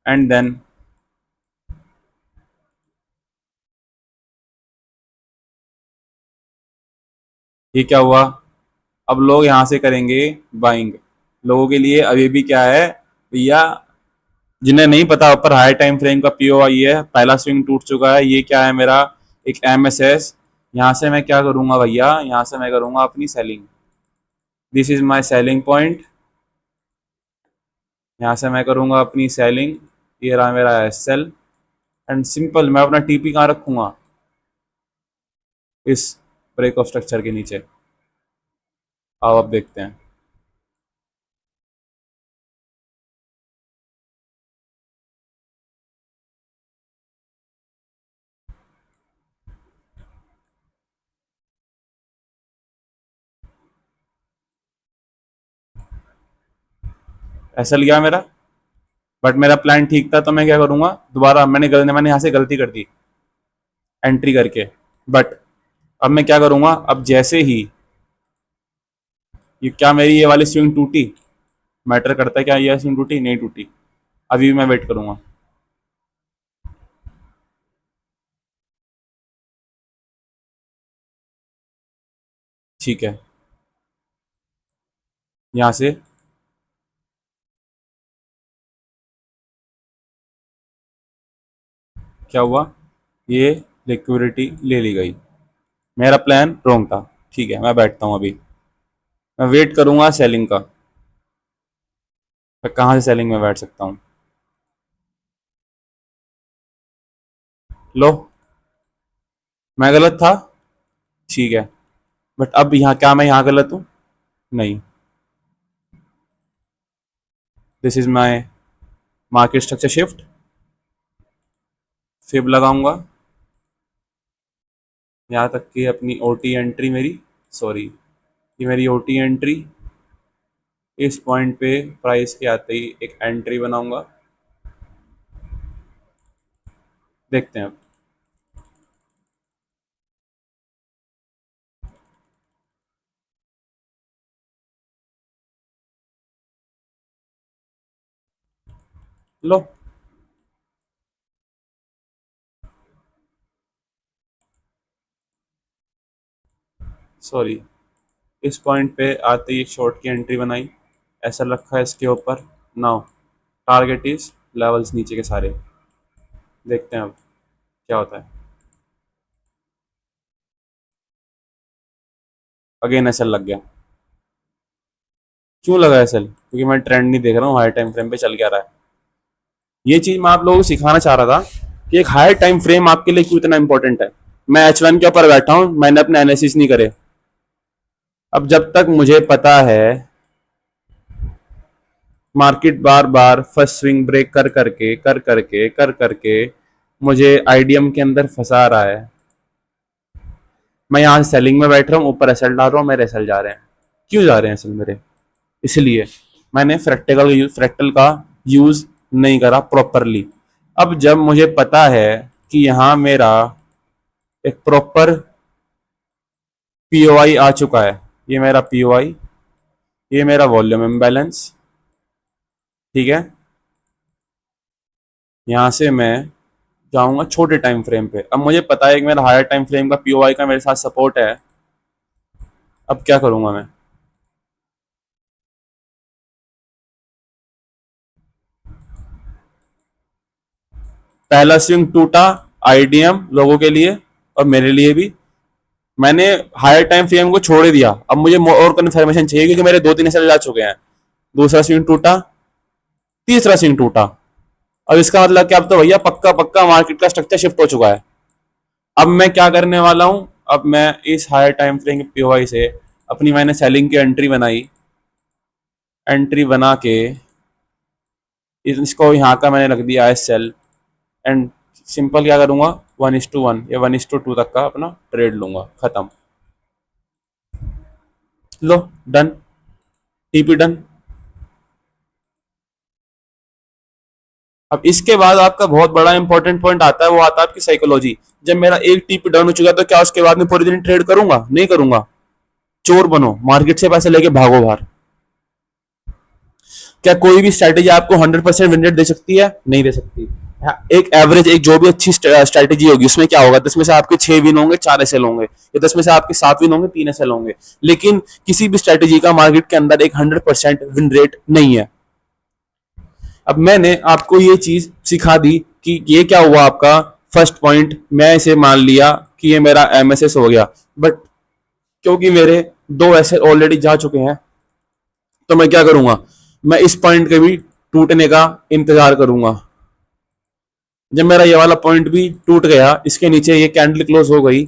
एंड देन ये क्या हुआ, अब लोग यहाँ से करेंगे बाइंग। लोगों के लिए अभी भी क्या है भैया, जिन्हें नहीं पता ऊपर हाई टाइम फ्रेम का पीओआई है, पहला स्विंग टूट चुका है। ये क्या है मेरा, एक एमएसएस। यहाँ से मैं क्या करूँगा भैया, यहाँ से मैं करूँगा अपनी selling. This is my selling point. यहाँ से मैं करूँगा अपनी सेलिंग। ये रहा मेरा एसएल। एंड सिंपल, मैं अपना टीपी कहाँ रखूँगा, इस ब्रेक ऑफ स्ट्रक्चर के नीचे। आओ अब देखते हैं। एसएल गया मेरा, बट मेरा प्लान ठीक था। तो मैं क्या करूँगा, दोबारा मैंने यहाँ से गलती कर दी एंट्री करके। बट अब मैं क्या करूँगा, अब जैसे ही ये क्या मेरी ये वाली स्विंग टूटी, मैटर करता है क्या ये स्विंग टूटी, नहीं टूटी, अभी भी मैं वेट करूँगा। ठीक है, यहाँ से क्या हुआ, ये लिक्विडिटी ले ली गई। मेरा प्लान रॉन्ग था। ठीक है, मैं बैठता हूँ अभी, मैं वेट करूँगा सेलिंग का। मैं कहाँ से सेलिंग में बैठ सकता हूँ, लो मैं गलत था। ठीक है, बट अब यहाँ क्या मैं यहाँ गलत हूँ, नहीं। This is my market structure shift. Fib लगाऊंगा यहाँ तक कि अपनी ओटी एंट्री मेरी, सॉरी, ये मेरी ओटी एंट्री। इस पॉइंट पे प्राइस के आते ही एक एंट्री बनाऊंगा। देखते हैं अब। लो, सॉरी, इस पॉइंट पे आते ही एक शॉर्ट की एंट्री बनाई, ऐसा रखा है इसके ऊपर। नाउ टारगेट इज लेवल्स नीचे के सारे। देखते हैं अब क्या होता है। अगेन एसएल लग गया। क्यों लगा एसएल, क्योंकि मैं ट्रेंड नहीं देख रहा हूँ हाई टाइम फ्रेम पे चल क्या रहा है। ये चीज मैं आप लोगों को सिखाना चाह रहा था कि एक हाई टाइम फ्रेम आपके लिए क्यों इतना इंपॉर्टेंट है। मैं H1 के ऊपर बैठा हूं, मैंने अपने एनालिसिस नहीं करे। अब जब तक मुझे पता है मार्केट बार बार फर्स्ट स्विंग ब्रेक कर करके मुझे आईडीएम के अंदर फंसा रहा है। मैं यहाँ सेलिंग में बैठ रहा हूँ, ऊपर एसएल डाल रहा हूँ, मेरे एसएल जा रहे हैं। क्यों जा रहे हैं एसएल मेरे, इसलिए मैंने फ्रैक्टल का यूज नहीं करा प्रॉपरली। अब जब मुझे पता है कि यहाँ मेरा एक प्रॉपर पीओआई आ चुका है, ये मेरा पीओआई, ये मेरा वॉल्यूम इम्बैलेंस। ठीक है, यहाँ से मैं जाऊंगा छोटे टाइम फ्रेम पे। अब मुझे पता है कि मेरा हायर टाइम फ्रेम का पीओआई का मेरे साथ सपोर्ट है। अब क्या करूंगा मैं, पहला स्विंग टूटा आईडीएम लोगों के लिए और मेरे लिए भी। मैंने हायर टाइम फ्रेम को छोड़ दिया। अब मुझे और कंफर्मेशन चाहिए क्योंकि मेरे 2-3 एसएल जा चुके हैं। दूसरा स्विंग टूटा, तीसरा स्विंग टूटा। अब इसका मतलब क्या, अब तो भैया पक्का पक्का मार्केट का स्ट्रक्चर शिफ्ट हो चुका है। अब मैं क्या करने वाला हूं, अब मैं इस हायर टाइम फ्रेम के पीओआई से अपनी मैंने सेलिंग की एंट्री बनाई, एंट्री बना के इसको यहाँ का मैंने रख दिया एस सेल, एंड सिंपल क्या करूंगा, 1:1 या 1:2 तक का अपना ट्रेड लूंगा, खत्म। लो डन, टीपी डन। अब इसके बाद आपका बहुत बड़ा इंपॉर्टेंट पॉइंट आता है, वो आता है आपकी साइकोलॉजी। जब मेरा एक टीपी डाउन हो चुका है तो क्या उसके बाद में पूरे दिन ट्रेड करूंगा? नहीं करूंगा। चोर बनो, मार्केट से पैसे लेके भागो बाहर। क्या कोई भी स्ट्रैटेजी आपको 100% विन रेट दे सकती है? नहीं दे सकती। एक एवरेज, एक जो भी अच्छी स्ट्रैटेजी होगी उसमें क्या होगा, 10 में से आपके 6 विन होंगे, 4 एसएल होंगे, या 10 में से आपके 7 विन होंगे, 3 एसएल होंगे। लेकिन किसी भी स्ट्रैटेजी का मार्केट के अंदर एक 100% विन रेट नहीं है। अब मैंने आपको ये चीज सिखा दी कि ये क्या हुआ आपका फर्स्ट पॉइंट, मैं इसे मान लिया कि ये मेरा एमएसएस हो गया, बट क्योंकि मेरे 2 एसएल ऑलरेडी जा चुके हैं तो मैं क्या करूंगा, मैं इस पॉइंट के भी टूटने का इंतजार करूंगा। जब मेरा ये वाला पॉइंट भी टूट गया, इसके नीचे ये कैंडल क्लोज हो गई,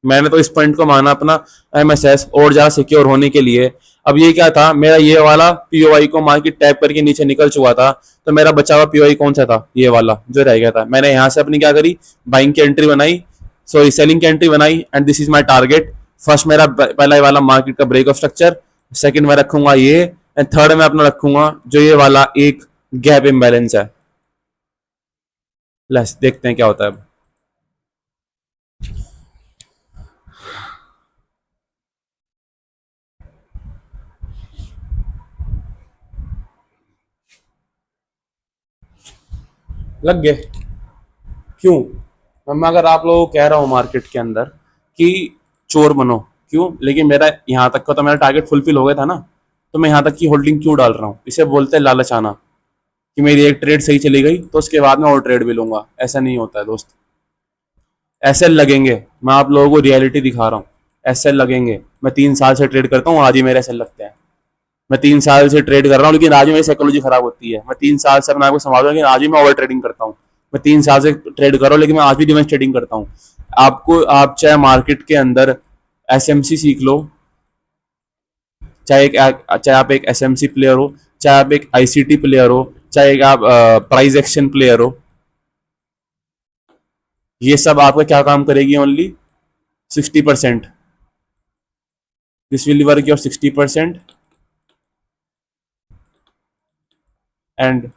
मैंने तो इस पॉइंट को माना अपना एमएसएस और ज्यादा सिक्योर होने के लिए। अब ये क्या था, मेरा ये वाला पीओआई को मार्केट टैप करके नीचे निकल चुका था, तो मेरा बचा हुआ पीओआई कौन सा था, ये वाला जो रह गया था। मैंने यहाँ से अपनी क्या करी, बाइंग की एंट्री बनाई, सॉरी सेलिंग की एंट्री बनाई, and this is my target. First मेरा पहला वाला मार्केट का ब्रेक ऑफ स्ट्रक्चर, सेकंड में रखूंगा ये, एंड थर्ड में अपना रखूंगा जो ये वाला एक गैप इम्बैलेंस है। लेट्स देखते हैं क्या होता है अब। लग गए क्यों? मैं अगर आप लोगों को कह रहा हूँ मार्केट के अंदर कि चोर बनो, क्यों? लेकिन मेरा यहाँ तक का तो मेरा टारगेट फुलफिल हो गया था ना, तो मैं यहाँ तक की होल्डिंग क्यों डाल रहा हूँ? इसे बोलते हैं लालच आना, कि मेरी एक ट्रेड सही चली गई तो उसके बाद में और ट्रेड भी लूंगा। ऐसा नहीं होता है दोस्त। एसएल लगेंगे, मैं आप लोगों को रियलिटी दिखा रहा हूँ। एसएल लगेंगे, मैं 3 साल से ट्रेड करता हूँ, आज ही मेरे एसएल लगते हैं। मैं 3 साल से ट्रेड कर रहा हूँ, लेकिन आज भी मेरी साइकोलॉजी खराब होती है। मैं 3 साल से अपने आप को संभाल रहा हूँ, लेकिन आज भी मैं ओवर ट्रेडिंग करता हूँ। मैं 3 साल से ट्रेड कर रहा हूँ, लेकिन मैं आज भी डिमेंस ट्रेडिंग करता हूँ। आपको, आप चाहे मार्केट के अंदर एसएमसी सीख लो, चाहे आप एक एसएमसी प्लेयर हो, चाहे आप एक आईसीटी प्लेयर हो, चाहे आप प्राइस एक्शन प्लेयर हो, ये सब आपका क्या काम करेगी? Only 60%। This will work your 60%, and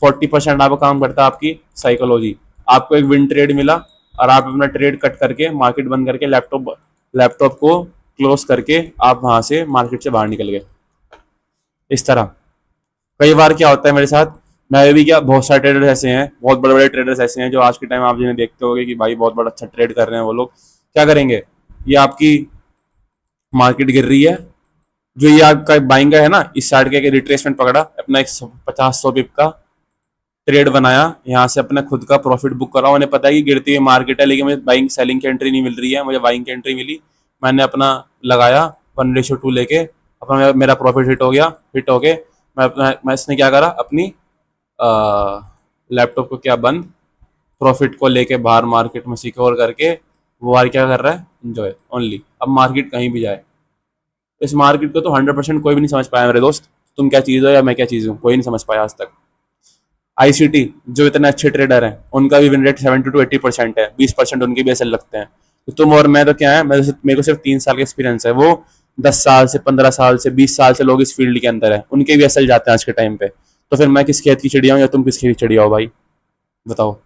40% आपका काम करता है आपकी साइकोलॉजी। आपको एक विन ट्रेड मिला और आप अपना ट्रेड कट करके, मार्केट बंद करके, लैपटॉप को क्लोज करके आप वहां से मार्केट से बाहर निकल गए। इस तरह कई बार क्या होता है मेरे साथ, मैं भी क्या, बहुत सारे ट्रेडर्स ऐसे हैं, बहुत बड़े बड़े ट्रेडर्स ऐसे हैं जो आज के टाइम आप जिन्हें देखते होंगे कि भाई बहुत बड़ा अच्छा ट्रेड कर रहे हैं, वो लोग क्या करेंगे, ये आपकी मार्केट गिर रही है, जो ये आपका बाइंग का है ना, इस साइड के रिट्रेसमेंट पकड़ा, अपना एक 50-100 पिप का ट्रेड बनाया, यहाँ से अपना खुद का प्रॉफिट बुक करा। उन्हें पता है कि गिरती हुई मार्केट है, लेकिन मुझे बाइंग सेलिंग की एंट्री नहीं मिल रही है, मुझे बाइंग की एंट्री मिली, मैंने अपना लगाया 1:2 लेके, अपना मेरा प्रॉफिट हिट हो गया, हिट हो गए। मैं इसने क्या करा, अपनी लैपटॉप को क्या बंद, प्रॉफिट को लेके बाहर मार्केट में सिक्योर करके वो बार क्या कर रहा है, एंजॉय ओनली। अब मार्केट कहीं भी जाए, इस मार्केट को तो 100% कोई भी नहीं समझ पाया मेरे दोस्त। तुम क्या चीज़ हो या मैं क्या चीज़ हूँ, कोई नहीं समझ पाया आज तक। आईसीटी जो इतने अच्छे ट्रेडर हैं, उनका भी विन रेट 70 to 80% है, 20% उनके भी ऐसे लगते हैं। तो तुम और मैं तो क्या है, मेरे को सिर्फ 3 साल का एक्सपीरियंस है, वो 10 साल से, 15 साल से, 20 साल से लोग इस फील्ड के अंदर है, उनके भी एसएल जाते हैं आज के टाइम पे। तो फिर मैं किस खेत की चिड़िया हूँ या तुम किस खेत की चिड़िया हो भाई, बताओ।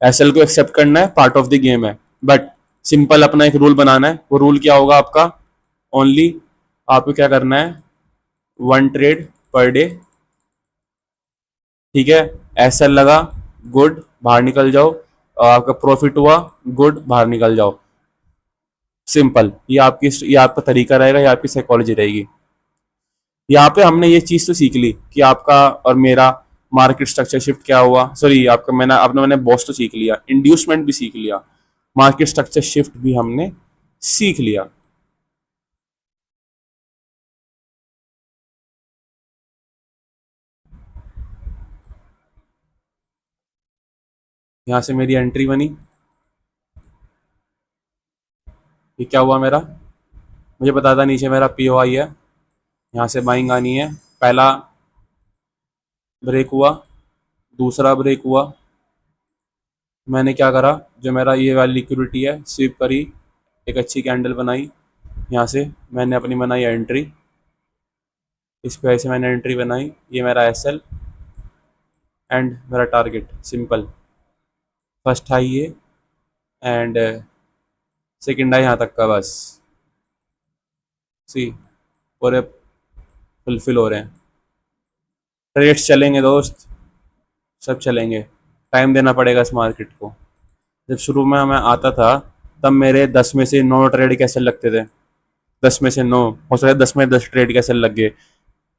एसएल को एक्सेप्ट करना है, पार्ट ऑफ द गेम है, बट सिंपल अपना एक रूल बनाना है। वो रूल क्या होगा आपका, ओनली आपको क्या करना है, 1 ट्रेड पर डे, ठीक है। एसएल लगा, गुड, बाहर निकल जाओ, और आपका प्रॉफिट हुआ, गुड, बाहर निकल जाओ। सिंपल, ये आपका तरीका रहेगा, ये आपकी साइकोलॉजी रहेगी। यहाँ पे हमने ये चीज तो सीख ली कि आपका और मेरा मार्केट स्ट्रक्चर शिफ्ट क्या हुआ, सॉरी आपका मैंने बॉस तो सीख लिया, इंड्यूसमेंट भी सीख लिया, मार्केट स्ट्रक्चर शिफ्ट भी हमने सीख लिया। यहाँ से मेरी एंट्री बनी, ये क्या हुआ मेरा, मुझे पता था नीचे मेरा POI है, यहाँ से बाइंग आनी है, पहला ब्रेक हुआ, दूसरा ब्रेक हुआ, मैंने क्या करा, जो मेरा ये वाली लिक्विडिटी है स्वीप करी, एक अच्छी कैंडल बनाई, यहाँ से मैंने अपनी बनाई एंट्री, इस वजह से मैंने एंट्री बनाई, ये मेरा SL एंड मेरा टारगेट सिंपल, फर्स्ट हाई ये एंड सेकंड हाई यहाँ तक का बस, सी पूरे फुलफिल हो रहे हैं, ट्रेड्स चलेंगे दोस्त, सब चलेंगे, टाइम देना पड़ेगा इस मार्केट को। जब शुरू में मैं आता था तब मेरे 10 में से 9 ट्रेड कैसे लगते थे, 10 में से 9, हो सकता है 10 में 10 ट्रेड कैसे लग गए,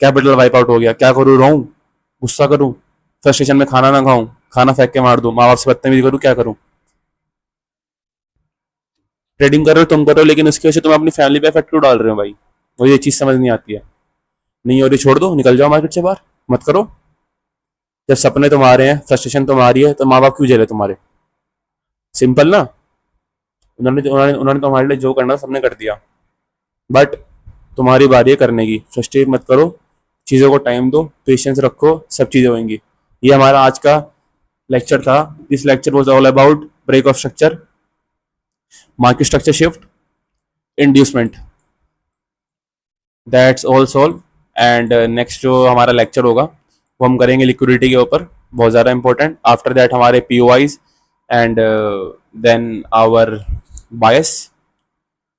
कैपिटल वाइप आउट हो गया, क्या करूँ, रहूँ, गुस्सा करूँ, फ्रस्ट्रेशन में खाना ना खाऊं, खाना फेंक के मार दूं, माँ बाप से बदतमीजी करूँ, क्या करूँ। ट्रेडिंग कर रहे हो तुम करो, लेकिन उसकी वजह से तुम अपनी फैमिली पे इफेक्ट क्यों डाल रहे हो भाई, मुझे ये चीज़ समझ नहीं आती है। नहीं हो रही छोड़ दो, निकल जाओ मार्केट से बाहर, मत करो। जब सपने तुम्हारे हैं, फ्रस्ट्रेशन तुम्हारी है, तो माँ बाप क्यों झेले तुम्हारे, सिंपल ना। उन्होंने तुम्हारे लिए जो करना था सबने कर दिया, बट तुम्हारी बारी है करने की, फ्रस्ट्रेट मत करो, चीज़ों को टाइम दो, पेशेंस रखो, सब चीज़ें होंगी। ये हमारा आज का लेक्चर था। This lecture was all about break of structure, market structure shift, inducement, that's all solve. And next जो हमारा लेक्चर होगा वो हम करेंगे लिक्विडिटी के ऊपर, बहुत ज़्यादा इंपॉर्टेंट। आफ्टर दैट हमारे POIs एंड देन आवर बायस,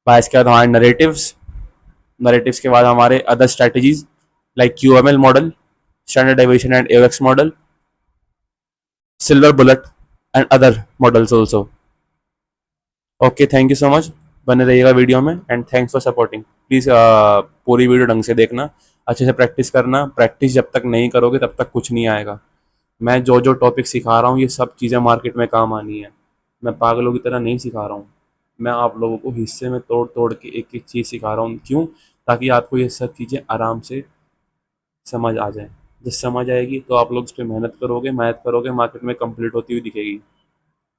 बायस के बाद हमारे नरेटिव्स, नरेटिव्स के बाद हमारे other strategies like QML model, standard deviation and AVAX model, silver bullet and other models also. Okay, thank you so much, बने रहिएगा वीडियो में and thanks for supporting. Please पूरी वीडियो ढंग से देखना, अच्छे से प्रैक्टिस करना, प्रैक्टिस जब तक नहीं करोगे तब तक कुछ नहीं आएगा। मैं जो जो टॉपिक सिखा रहा हूँ ये सब चीज़ें मार्केट में काम आनी है, मैं पागलों की तरह नहीं सिखा रहा हूँ, मैं आप लोगों को हिस्से में तोड़ तोड़ के एक एक चीज़ सिखा रहा हूँ, क्यों, ताकि आपको ये सब चीज़ें आराम से समझ आ जाए। जब समझ आएगी तो आप लोग इस पर मेहनत करोगे, मार्केट में कंप्लीट होती हुई दिखेगी।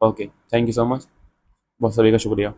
Okay, thank you so much, बहुत सभी का शुक्रिया।